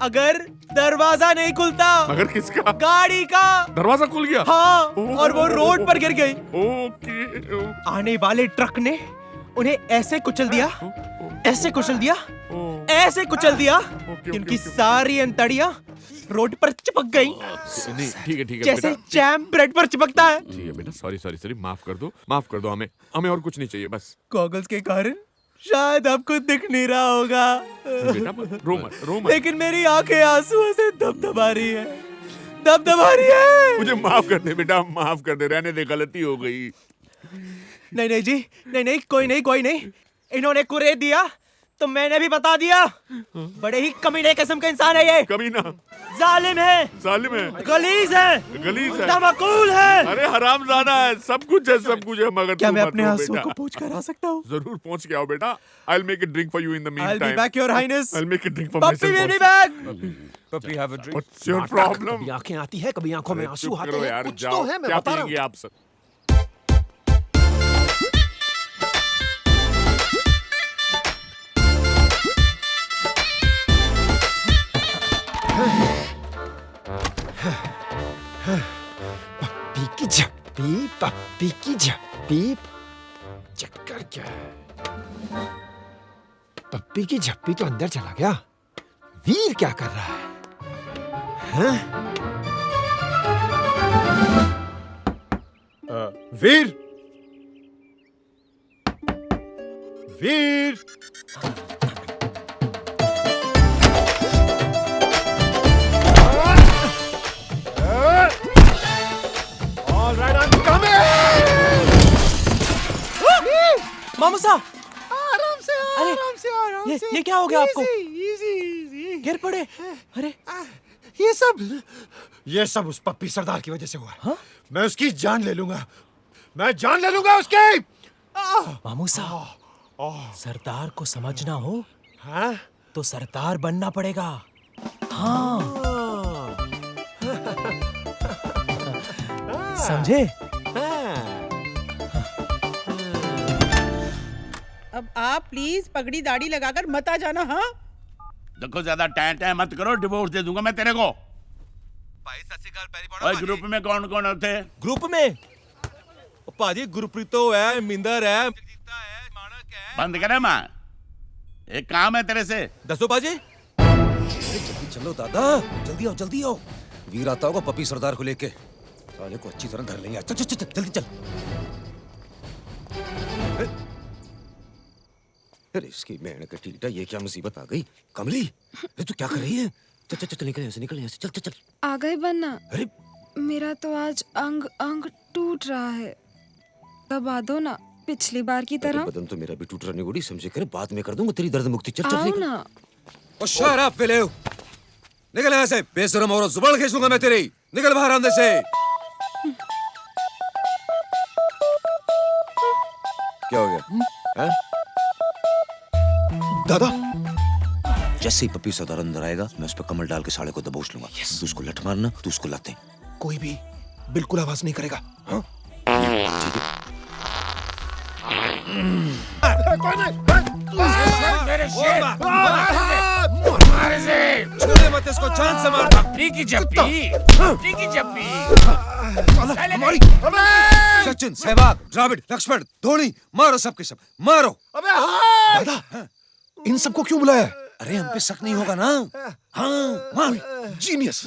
अगर दरवाजा नहीं खुलता। मगर किसका? गाड़ी का। दरवाजा खुल गया? हाँ, और वो रोड पर गिर गई। ओके। आने वाले ट्रक ने उन्हें ऐसे कुचल दिया, ऐसे कुचल दिया, ऐसे कुचल दिया कि उनकी सारी अंतड़ियां रोड पर चिपक गई। नहीं, ठीक है जैसे बेटा। जैम ब्रेड पर चिपकता है। ठीक है बेटा, सॉरी, माफ कर दो हमें और कुछ नहीं चाहिए बस। गॉगल्स के कारण शायद आपको दिख नहीं रहा होगा। बेटा रो मत। लेकिन मेरी आंखें आंसुओं से दबदबा रही है। मुझे माफ कर दे बेटा, माफ कर दे, रहने दे, गलती हो गई। नहीं जी, नहीं, कोई नहीं। इन्होंने कुरेद दिया तो मैंने भी बता दिया। बड़े ही कमीने किस्म का इंसान है ये। कमीना। जालिम है, गलीज है, तमकुल है। अरे हरामजादा है, सब कुछ है मगर क्या मैं अपने आंसुओं को पोंछ कर आ सकता हूँ? जरूर पहुंच के आओ बेटा। I'll make a drink for you in the meantime. I'll be back, Your Highness. I'll make a drink for Puppy myself. will be back. Puppy, have a drink. What's your problem? कभी आंखें आती है, कभी आंखों में आंसू आते हैं। यार, कुछ जाओ, तो है, मैं क्या बता रहा पिएंगे हूँ। आप सब? पप्पी की झप्पी चक्कर क्या है? पप्पी की झप्पी तो अंदर चला गया। वीर क्या कर रहा है? वीर All right, I'm coming. मामूसा, आराम से। ये क्या हो गया आपको? इजी। गिर पड़े? अरे ये सब उस पप्पी सरदार की वजह से हुआ। हाँ? मैं उसकी जान ले लूंगा। मैं जान ले लूंगा उसकी। मामूसा, सरदार को समझना हो हाँ? तो सरदार बनना पड़ेगा। हाँ, समझे? अब आप प्लीज पगड़ी दाढ़ी लगाकर मत आ जाना। हाँ, देखो ज्यादा टाइम मत करो, डिवोर्स दे दूंगा मैं तेरे को। भाई ग्रुप में कौन थे? ग्रुप में पाजी गुरप्रीतो है, मिंदर है, बंद करे माँ, एक काम है तेरे से। दसो पाजी। जल्दी चलो दादा, जल्दी आओ। वीर आता होगा पप्पी सरदार को लेके, साले को अच्छी तरह धर लेंगे। चल जल्दी चल। अरे इसकी बहन का टीटा, ये क्या मुसीबत आ गई? कमली, अरे तू क्या कर रही है? चल निकल यहाँ से, चल। आ गई बनना। अरे मेरा तो आज अंग टूट रहा है, दबा दो ना पिछली बार की तरह। बदन तो मेरा भी टूट रहा नहीं, समझे करे, बाद में कर दूंगा तेरी दर्द मुक्ति। चल आओ ना। ओ शट अप विलेव, निकल यहाँ से, बेशरम औरत, जुबान खींच लूंगा मैं तेरी। निकल बाहर अंदर से। क्या हो गया? दादा जैसे ही पप्पी सरदार अंदर आएगा मैं उस पर कमल डाल के साले को दबोच लूंगा। तू उसको लठ मारना, तू उसको लाते। कोई भी बिल्कुल आवाज नहीं करेगा। हाँ? छोड़े मत इसको, जान से मार। सचिन, सहवाग, द्रविड़, लक्ष्मण, धोनी, मारो सबके सब, मारो। दादा इन सबको क्यों बुलाया? अरे हम पे शक नहीं होगा ना? हाँ, मार। जीनियस।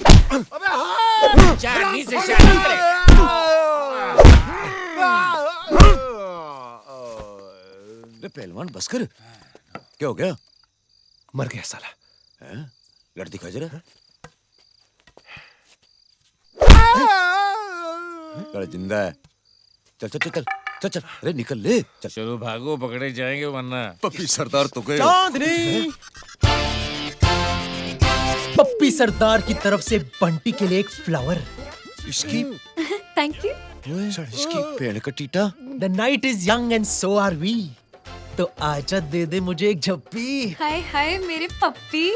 चांदनी से शादी करेगा। अरे पहलवान बस कर। क्या हो गया? मर गया साला। लड़ दिखा जरा। लड़ जिंदा है। चल चल चल चल चल चल। अरे निकल ले। चल चलो भागो, पकड़े जाएंगे वरना। पप्पी सरदार तो गए। चांदनी, पप्पी सरदार की तरफ से बंटी के लिए एक फ्लावर। इसकी थैंक यू। इसकी पेड़ का टीटा। The night is young and so are we. तो आजा दे दे मुझे एक झप्पी। हाय हाय मेरे पप्पी।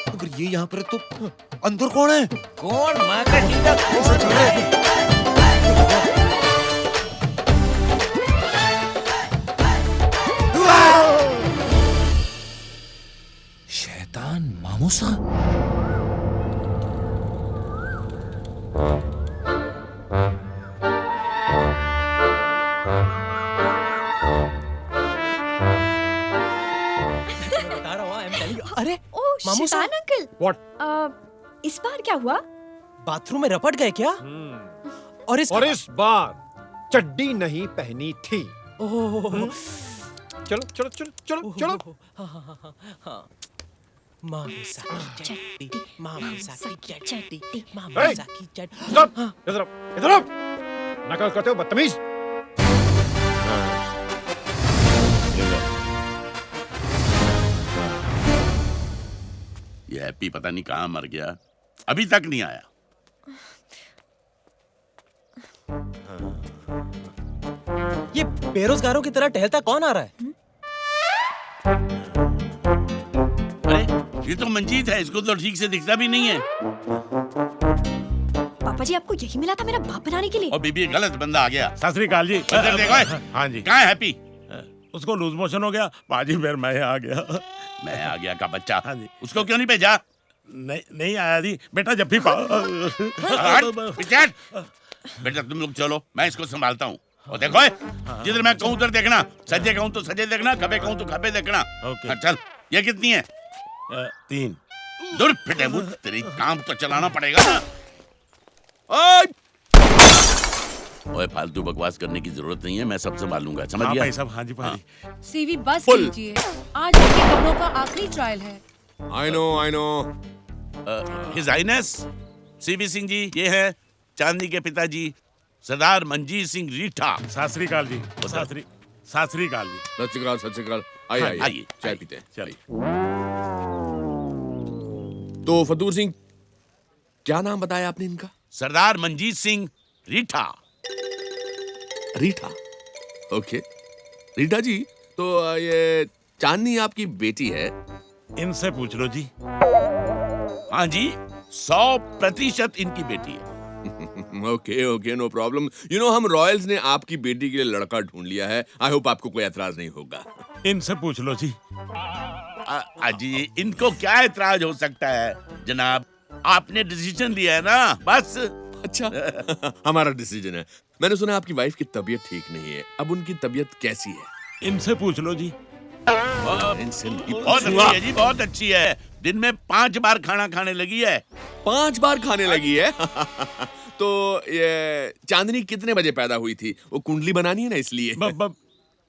अगर ये यहाँ पर है तो अंदर कौन है? कौन? माँ का टीटा कौन है? शैतान मामूसा। अरे मामूसा अंकल। What? इस बार क्या हुआ? बाथरूम में रपट गए क्या? और इस बार चड्डी नहीं पहनी थी। चलो चलो चलो चलो चलो। मामूसा की चड्डी, मामूसा की चड्डी, Hey! मामूसा की चड्डी। Stop! इधर आओ, इधर आओ। नकल करते हो बदतमीज। ये हैप्पी पता नहीं कहाँ मर गया, अभी तक नहीं आया। ये बेरोजगारों की तरह टहलता कौन आ रहा है? अरे ये तो मंजीत है, इसको तो ठीक से दिखता भी नहीं है। पापा जी आपको यही मिला था मेरा बाप बनाने के लिए? और बीबी गलत बंदा आ गया। सत श्री अकाल जी। इधर देखो। हाँ जी। कहाँ है हैप्पी? उसको लूज मोशन हो गया बाजी, फिर मैं आ गया। मैं आ गया का बच्चा। हाँ जी। उसको क्यों नहीं भेजा? नहीं आया जी, बेटा जब भी बेटा तुम लोग चलो, मैं इसको संभालता हूँ। और देखो जिधर मैं कहूँ उधर देखना, सज्जे कहूँ तो सज्जे देखना, खबे कहूँ तो खबे देखना। चल, ये कितनी है? 3। दूर फिटे मुंह, तेरी काम तो चलाना पड़ेगा ना। ओए फालतू बकवास करने की जरूरत नहीं है, मैं सब संभालूंगा, समझ गया? भाई साहब। हाँ जी भाई। सीवी बस कीजिए, आज आपके कपड़ों का आखिरी ट्रायल है। I know. His highness CV Singh ji, ये है चांदनी के पिताजी सरदार मंजीत सिंह रीठा। सत श्री अकाल जी। सत श्री अकाल जी। सत श्री अकाल। आइए चाय पीते हैं। चलिए। तो फतूर सिंह, क्या नाम बताया आपने इनका? सरदार मंजीत सिंह रीठा। रीठा, ओके। रीठा जी, तो ये चांदनी आपकी बेटी है? इनसे पूछ लो जी। हाँ जी, 100% इनकी बेटी है। Okay, no problem. You know, हम रॉयल्स ने आपकी बेटी के लिए लड़का ढूंढ लिया है। आई होप आपको कोई एतराज नहीं होगा। इनसे पूछ लो जी। जी, इनको क्या एतराज हो सकता है जनाब? आपने डिसीजन लिया है ना, बस। अच्छा हमारा डिसीजन है। मैंने सुना आपकी वाइफ की तबीयत ठीक नहीं है, अब उनकी तबीयत कैसी है? इनसे पूछ लो जी। इनसे बहुत अच्छी है जी, बहुत अच्छी है। दिन में 5 बार खाना खाने लगी है। 5 बार खाने लगी है? तो ये चांदनी कितने बजे पैदा हुई थी? वो कुंडली बनानी है ना, इसलिए।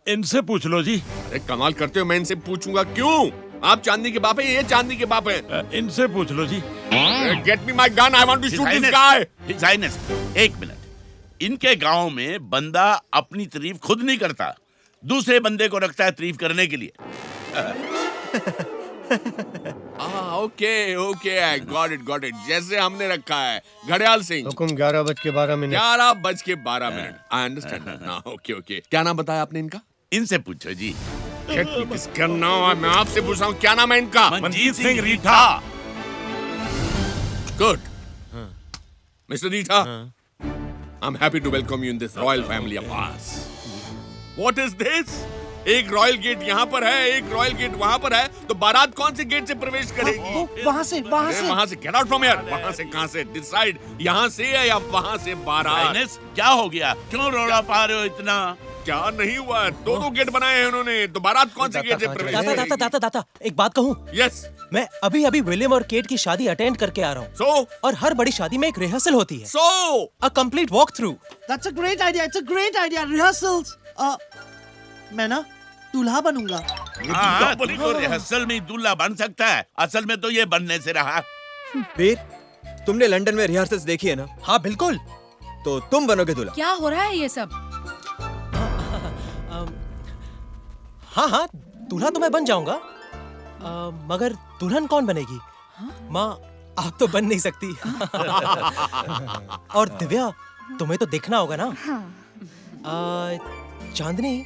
इनसे पूछ लो जी। अरे कमाल करते हो, मैं इनसे पूछूंगा क्यों? आप चांदनी के बाप हैं, ये चांदनी के बाप हैं। इनसे पूछ लो जी। Get me my gun, I want to shoot this guy. His highness, एक मिनट। इनके गांव में बंदा अपनी तारीफ खुद नहीं करता, दूसरे बंदे को रखता है तारीफ करने के लिए। Okay, I got it. जैसे हमने रखा है घड़ियाल सिंह। हुकुम 11:12। 11:12। I understand now. ओके। क्या नाम बताया आपने इनका? इनसे पूछो जी। किसका नाम है? मैं आपसे पूछ रहा हूँ, क्या नाम है इनका? Manjeet Singh Ritha. Good, Mr Ritha, I am happy to welcome you in this royal family of ours. What is this? एक रॉयल गेट यहाँ पर है, एक रॉयल गेट वहाँ पर है, तो बारात कौन से गेट से प्रवेश करेगी? वहाँ से गेट आउट फ्रॉम हियर। वहाँ से कहाँ से? डिसाइड, यहाँ से है या वहाँ से बारात? क्या हो गया? क्यों रोड़ा पा रहे हो इतना? क्या नहीं हुआ? दो गेट बनाए हैं उन्होंने, तो बारात कौन से गेट से प्रवेश करेगी? दाता एक बात कहूँ? यस। मैं अभी विलियम और केट की शादी अटेंड करके आ रहा हूँ। So? और हर बड़ी शादी में एक रिहर्सल होती है। So? A complete walk through. That's a great idea. It's a great idea. Rehearsals. मैं ना दूल्हा बनूंगा। हाँ, तो रिहर्सल में दूल्हा बन सकता है, असल में तो ये बनने से रहा। वीर, तुमने लंदन में रिहर्सल्स देखी है ना? हाँ बिल्कुल। तो तुम बनोगे दूल्हा। क्या हो रहा है ये सब? हाँ, दूल्हा तो मैं बन जाऊंगा, मगर दुल्हन कौन बनेगी? माँ, आप तो बन नहीं सकती। और दिव्या, तुम्हें तो देखना होगा ना। चांदनी,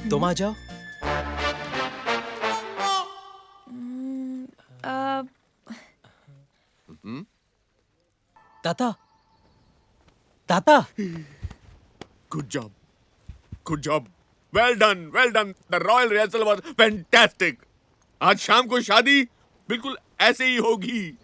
तुम आ जाओ। दाता, good job, well done. The royal rehearsal was fantastic. आज शाम को शादी बिल्कुल ऐसे ही होगी।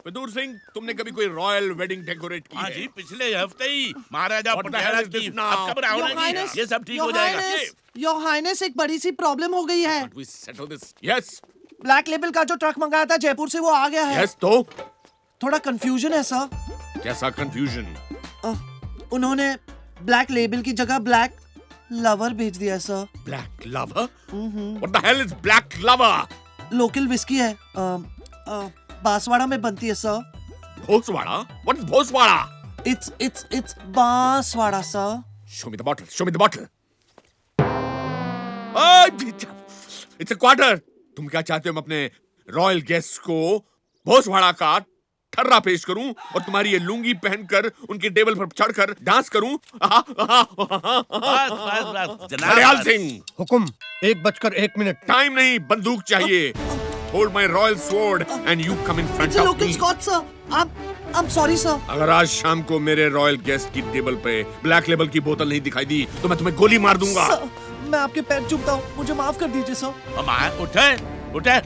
फतूर सिंह, तुमने कभी कोई रॉयल वेडिंग डेकोरेट की? हाँ जी, पिछले हफ्ते ही महाराजा पटियाला की। अब कब होना ये सब ठीक हो जाएगा। योर हाइनेस, एक बड़ी सी प्रॉब्लम हो गई है। We settle this. Yes. Black label का जो ट्रक मंगाया था जयपुर से, वो आ गया है। Yes, तो थोड़ा कंफ्यूजन है सर। कैसा कंफ्यूजन? उन्होंने ब्लैक लेबल की जगह ब्लैक लवर भेज दिया है sir. Black lover? What the hell is black lover? Local whisky है, बांसवाड़ा में बनती है sir. Bhoswara? What is Bhoswara? It's Banswara sir. Show me the bottle. It's a quarter. तुम क्या चाहते हो? मैं अपने रॉयल गेस्ट को भोसवाड़ा का ठर्रा पेश करूं और तुम्हारी ये लुंगी पहनकर उनके टेबल पर चढ़कर डांस करूं? दयाल सिंह, हुकुम, 1:01। टाइम नहीं, बंदूक चाहिए। Hold my royal sword and you come in front of me. It's a local Scotch, sir. I'm sorry, sir. अगर आज शाम को मेरे रॉयल गेस्ट की टेबल पे ब्लैक लेबल की बोतल नहीं दिखाई दी तो मैं तुम्हें गोली मार दूंगा। मैं आपके पैर चूमता हूँ, मुझे माफ कर दीजिए सर। उठे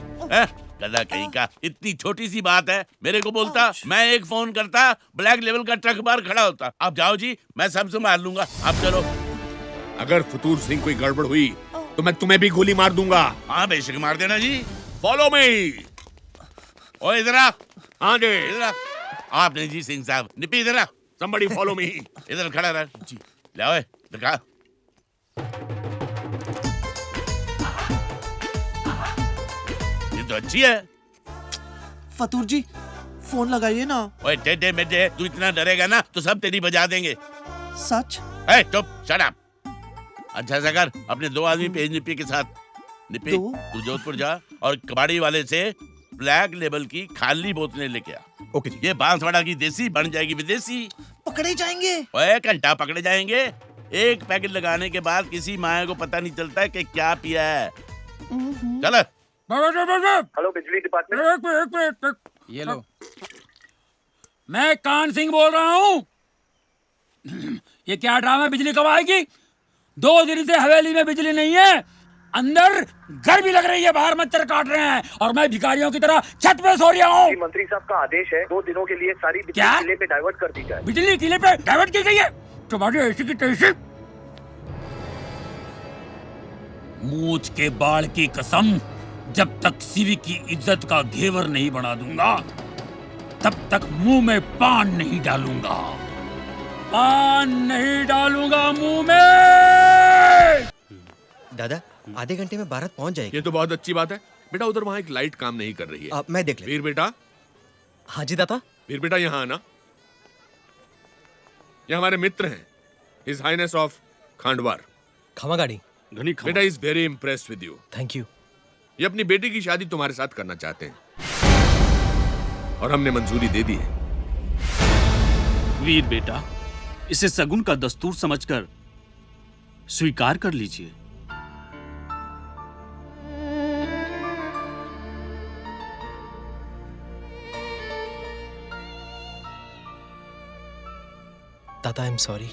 गधा कहीं का, इतनी छोटी सी बात है, मेरे को बोलता, मैं एक फोन करता, ब्लैक लेवल का ट्रक बाहर खड़ा होता। आप जाओ जी, मैं सब संभाल लूंगा, आप चलो। अगर फतूर सिंह कोई गड़बड़ हुई तो मैं तुम्हें भी गोली मार दूंगा। हाँ, बेशक मार देना जी। Follow me. ओ इधर आ। हाँ जी, इधर आ। आपने जी सिंह साहब, निपी इधर आ। somebody follow me। इधर खड़ा रह जी। ले ओए, दिखा। तो अच्छी है। फतूर जी, फोन लगाइए ना। ओए टेढ़े मेढ़े, तू इतना डरेगा ना तो सब तेरी बजा देंगे। सच? ए चुप, शट अप। अच्छा सा कर, अपने 2 आदमी भेज निपी के साथ। निपी, तू जोधपुर जा और कबाड़ी वाले से ब्लैक लेबल की खाली बोतलें लेके आ। ओके जी। ये बांसवाड़ा की देसी बन जाएगी विदेशी। पकड़े जाएंगे? ओए घंटा पकड़े जाएंगे। एक पैकेट लगाने के बाद किसी माया को पता नहीं चलता है कि क्या पिया है। चल। हेलो, बिजली डिपार्टमेंट। एक मिनट। ये लो, मैं कान सिंह बोल रहा हूँ। ये क्या ड्रामा, बिजली कब आएगी? 2 दिन से हवेली में बिजली नहीं है, अंदर गर्मी लग रही है, बाहर मच्छर काट रहे हैं और मैं भिखारियों की तरह छत पे सो रहा हूँ। मंत्री साहब का आदेश है, 2 दिनों के लिए सारी बिजली किले पे डाइवर्ट कर दी जाए। बिजली किले पे डाइवर्ट की गई है? तुम्हारी ऐसी की तैसी। मूछ के बाल की कसम, जब तक सिवी की इज्जत का घेवर नहीं बना दूंगा तब तक मुंह में पान नहीं डालूंगा। पान नहीं डालूंगा मुंह में। दादा, आधे घंटे में भारत पहुंच जाएगी। ये तो बहुत अच्छी बात है बेटा। उधर वहाँ एक लाइट काम नहीं कर रही है। मैं देख लेता। वीर बेटा। हाँ जी दादा। वीर बेटा, यहाँ आना। ये हमारे मित्र हैं, हिज हाइनेस ऑफ खांडवार। खमागाड़ी। बेटा is very impressed with you. Thank you. ये अपनी बेटी की शादी तुम्हारे साथ करना चाहते हैं और हमने मंजूरी दे दी है। वीर बेटा, इसे सगुन का दस्तूर समझकर स्वीकार कर लीजिए। दादा आई एम सॉरी,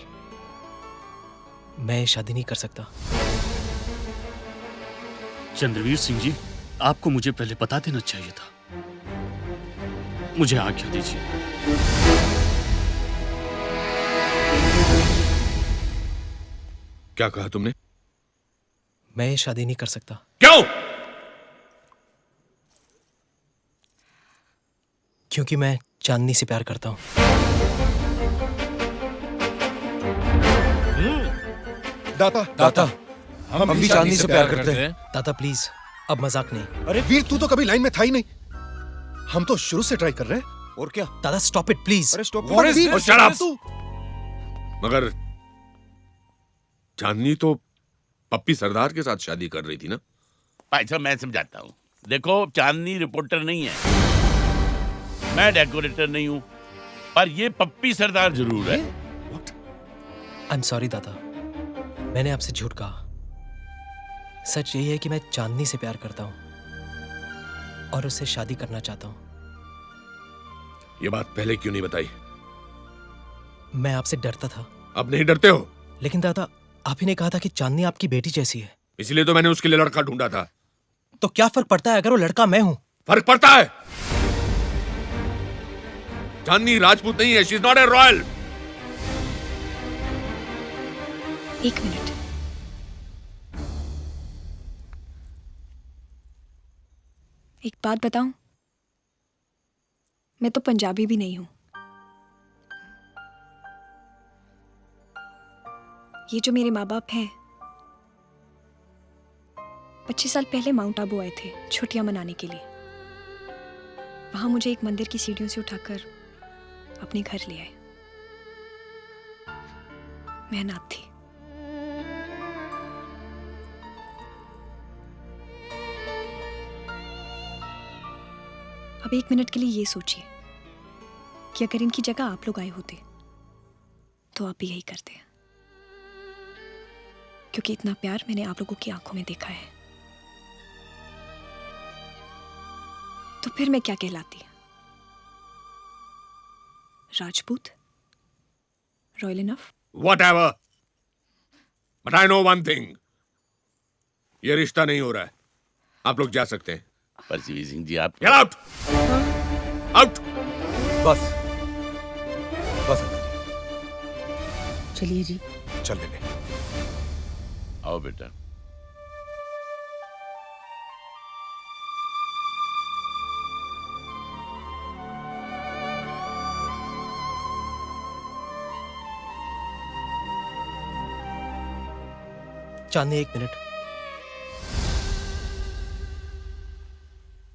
मैं शादी नहीं कर सकता। चंद्रवीर सिंह जी, आपको मुझे पहले बता देना चाहिए था। मुझे आज्ञा दीजिए। क्या कहा तुमने? मैं शादी नहीं कर सकता। क्यों? क्योंकि मैं चांदनी से प्यार करता हूं। दाता, हम भी चांदनी से प्यार करते हैं। दादा प्लीज, अब मजाक नहीं। अरे वीर, तू तो कभी लाइन में था ही नहीं। हम तो शुरू से ट्राई कर रहे हैं। और क्या? दादा स्टॉप इट प्लीज। अरे स्टॉप मगर चांदनी तो पप्पी सरदार के साथ शादी कर रही थी ना? भाई साहब, मैं समझाता हूँ। देखो, चांदनी रिपोर्टर नहीं है, मैं डेकोरेटर नहीं हूँ, पर ये पप्पी सरदार जरूर है। आई एम सॉरी दादा, मैंने आपसे झूठ कहा। सच यही है कि मैं चांदनी से प्यार करता हूं और उससे शादी करना चाहता हूं। ये बात पहले क्यों नहीं बताई? मैं आपसे डरता था। अब नहीं डरते हो? लेकिन दादा, आप ही ने कहा था कि चांदनी आपकी बेटी जैसी है। इसलिए तो मैंने उसके लिए लड़का ढूंढा था। तो क्या फर्क पड़ता है अगर वो लड़का मैं हूं? फर्क पड़ता है। चांदनी राजपूत नहीं है, she is not a royal. एक मिनट, एक बात बताऊं, मैं तो पंजाबी भी नहीं हूं। ये जो मेरे माँ बाप हैं, 25 साल पहले माउंट आबू आए थे छुट्टियां मनाने के लिए। वहां मुझे एक मंदिर की सीढ़ियों से उठाकर अपने घर ले आए। मैं अनाथ थी। अब एक मिनट के लिए ये सोचिए कि अगर इनकी जगह आप लोग आए होते तो आप भी यही करते। क्योंकि इतना प्यार मैंने आप लोगों की आंखों में देखा है। तो फिर मैं क्या कहलाती? Rajput? Royal enough? Whatever. But I know one thing. ये रिश्ता नहीं हो रहा है। आप लोग जा सकते हैं। परसीवी सिंह जी, आप Get out! Out! बस बस। चलिए जी। चल बेटे। आओ बेटा। चांदनी, एक मिनट।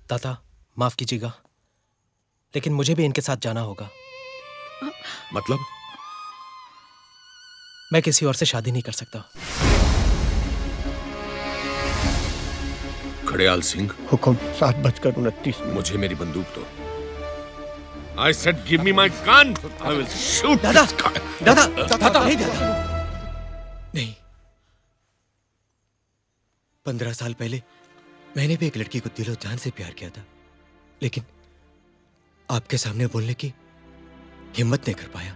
दादा माफ कीजिएगा, लेकिन मुझे भी इनके साथ जाना होगा। मतलब? मैं किसी और से शादी नहीं कर सकता। खड़ेयाल सिंह। हुक्म। 7:29। मुझे मेरी बंदूक दो। I said give me my gun. I will shoot. दादा, this guy. दादा, दादा, नहीं दादा, नहीं। 15 साल पहले मैंने भी एक लड़की को दिलो जान से प्यार किया था, लेकिन आपके सामने बोलने की हिम्मत नहीं कर पाया,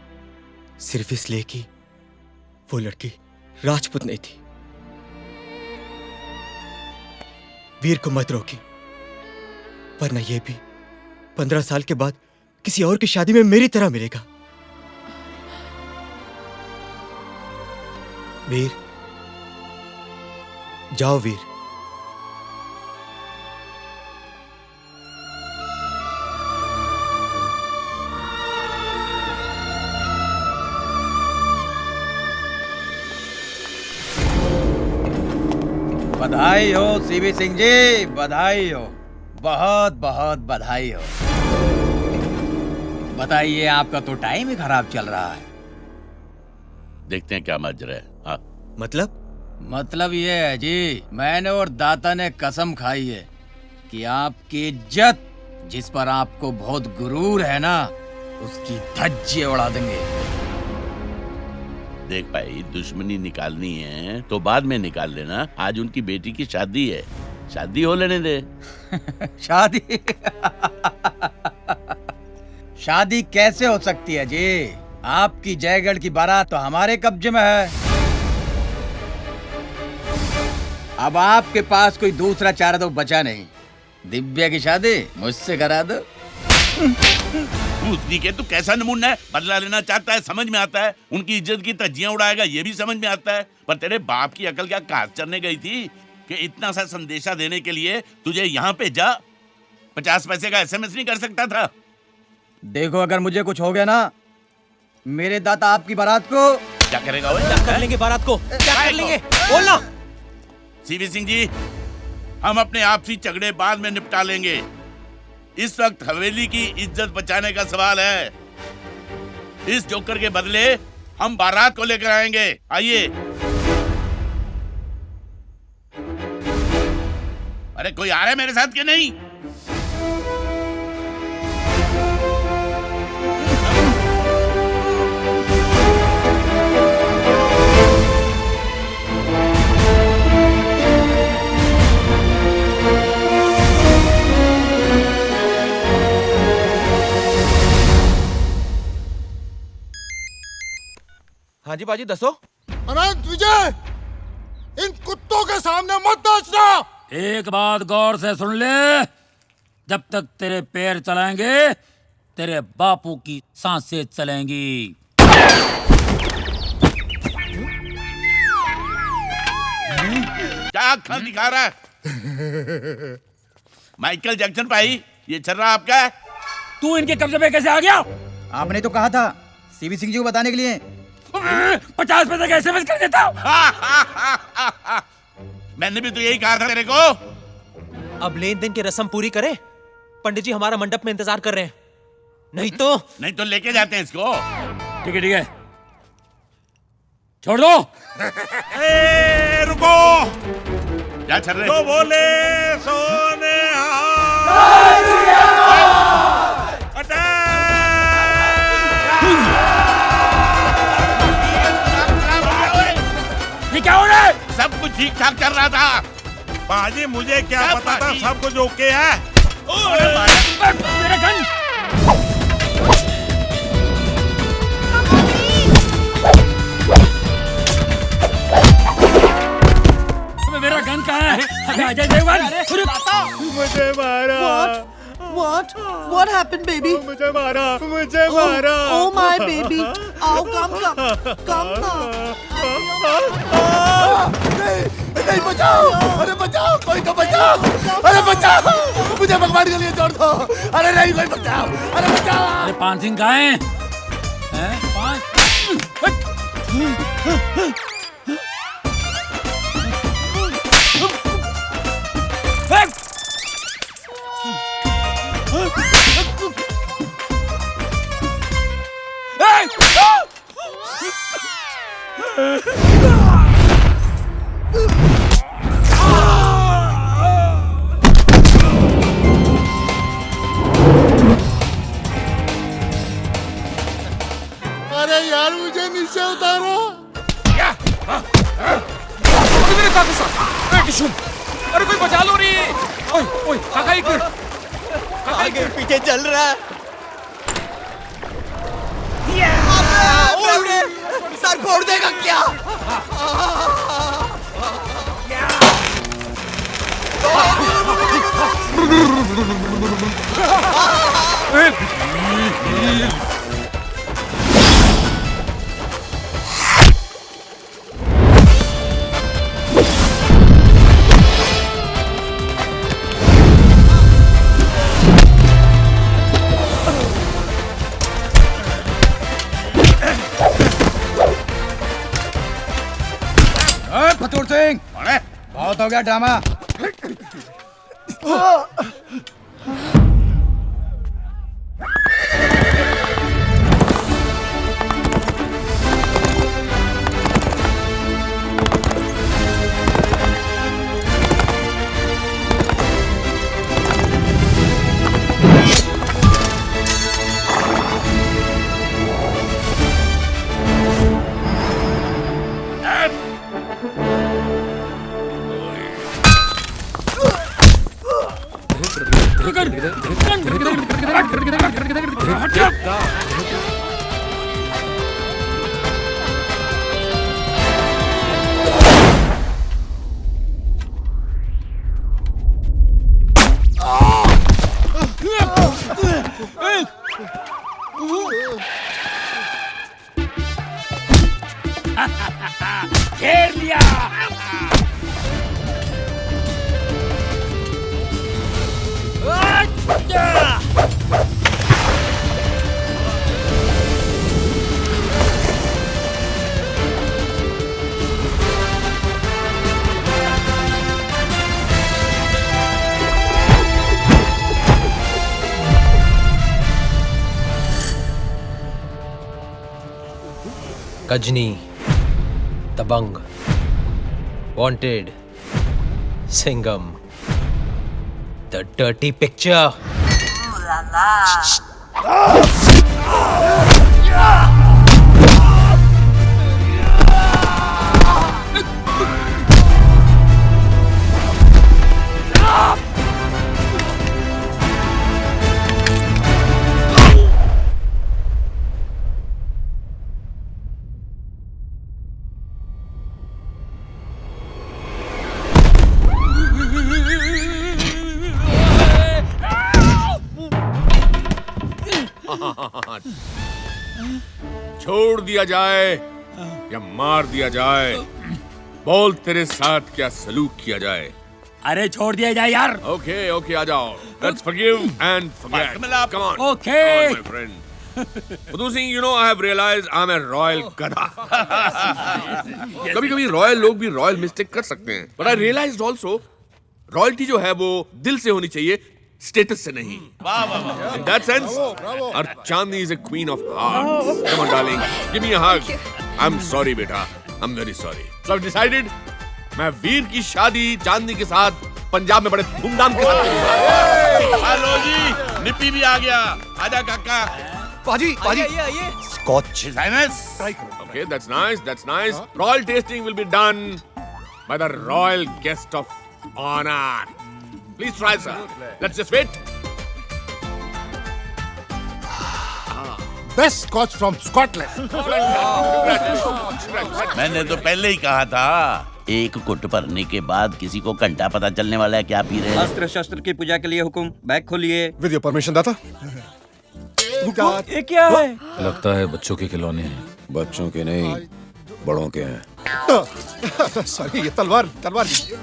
सिर्फ इसलिए कि वो लड़की राजपूत नहीं थी। वीर को मत रोकी, वरना ये भी 15 साल के बाद किसी और की शादी में मेरी तरह मिलेगा। वीर, जाओ वीर। बधाई हो सीवी सिंह जी, बधाई हो, बहुत बहुत बधाई हो। बताइए, आपका तो टाइम ही खराब चल रहा है। देखते हैं क्या मजरा है। हाँ। मतलब ये है जी, मैंने और दाता ने कसम खाई है कि आपकी इज्जत, जिस पर आपको बहुत गुरूर है ना, उसकी धज्जियां उड़ा देंगे। देख भाई, दुश्मनी निकालनी है तो बाद में निकाल लेना। आज उनकी बेटी की शादी है, शादी हो लेने दे। शादी शादी कैसे हो सकती है जी? आपकी जयगढ़ की बारात तो हमारे कब्जे में है। अब आपके पास कोई दूसरा चारा तो बचा नहीं। दिव्या की शादी मुझसे करा दो। भूतनी के तू कैसा नमूना है? बदला लेना चाहता है, समझ में आता है। उनकी इज्जत की तज्जियां उड़ाएगा, ये भी समझ में आता है। पर तेरे बाप की अकल क्या घास चरने गई थी कि इतना सा संदेशा देने के लिए तुझे यहाँ पे जा 50 पैसे का SMS नहीं कर सकता था? देखो, अगर मुझे कुछ हो गया ना, मेरे दादा आपकी बारात को क्या करेगा? क्या कर लेंगे बारात को? क्या कर लेंगे? बोलना। सीवी सिंह जी, हम अपने आपसी झगड़े बाद में निपटा लेंगे। इस वक्त हवेली की इज्जत बचाने का सवाल है। इस जोकर के बदले हम बारात को लेकर आएंगे। आइए। अरे कोई आ रहा है मेरे साथ कि नहीं? हाँ जी बाजी, दसो। अनंत विजय, इन कुत्तों के सामने मत नाचना। एक बात गौर से सुन ले, जब तक तेरे पैर चलाएंगे तेरे बापू की सांसें चलेंगी। क्या अक्खर दिखा रहा है? माइकल जैक्सन भाई, ये छर्रा आपका है? तू इनके कब्जे पे कैसे आ गया? आपने तो कहा था सीवी सिंह जी को बताने के लिए। 50 पैसे का SMS कर देता हूँ। मैंने भी तो यही कहा था तेरे को। अब लेन देन की रस्म पूरी करें। पंडित जी हमारा मंडप में इंतजार कर रहे हैं। नहीं तो लेके जाते हैं इसको। ठीक है ठीक है, छोड़ दो। रुको। क्या चल रहे? तो बोले सोने ये क्या हो रहा है? सब कुछ ठीक ठाक चल रहा था। बाजी, मुझे क्या पता था सब कुछ ओके है। मेरा गन। मेरा गन कहाँ है? अजय देवगन, मुझे मारा। What happened, baby? मुझे मारा। Oh my baby. आओ, come now. नहीं, बचाओ। अरे बचाओ, कोई तो बचाओ। अरे बचाओ, मुझे भगवान के लिए छोड़ दो। अरे नहीं, कोई बचाओ। अरे बचाओ। अरे पान सिंह कहाँ हैं? अरे यार, मुझे नीचे उतारो। अरे कोई बचा लो रे। ओए काका, एक मिनट। आगे पीछे चल रहा है। सर फोड़ देगा क्या? फतूर सिंह, बहुत हो गया ड्रामा। घेर लिया। Ghajini, Dabangg, wanted, Singham, the dirty picture. छोड़ दिया जाए या मार दिया जाए, बोल तेरे साथ क्या सलूक किया जाए। अरे छोड़ दिया जाए यार। ओके ओके आ जाओ, let's forgive and forget. Come on okay my friend. Udhu Singh, you know, I have realized I'm a royal गधा। कभी-कभी रॉयल लोग भी रॉयल मिस्टेक कर सकते हैं, but I realized also royalty जो है वो दिल से होनी चाहिए, स्टेटस से नहीं। In that sense, our Chandni is a queen of hearts. Come on, darling, give me a hug. I'm sorry, बेटा, I'm very sorry. So I've decided, मैं वीर की शादी चांदनी के साथ पंजाब में बड़े धूमधाम के साथ करूंगा। हेलो जी, निप्पी भी आ गया। आजा काका। पाजी, पाजी। Scotch. Nice. Okay, that's nice. That's nice. Royal tasting will be done by the royal guest of honor. Please try, sir. Let's just wait. Best Scotch from Scotland. मैंने तो पहले ही कहा था, एक घुट भरने के बाद किसी को घंटा पता चलने वाला है क्या पी रहे हैं। अस्त्र शस्त्र की पूजा के लिए हुकुम। बैग खोलिए। With your permission, दाता। ये क्या है? लगता है बच्चों के खिलौने हैं। बच्चों के नहीं, बड़ों के हैं। सॉरी, ये तलवार दीजिए।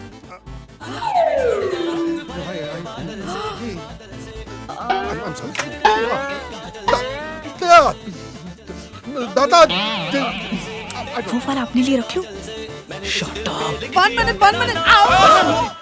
I'm sorry. दादा, वो वाला अपने लिए रख लूं। One minute.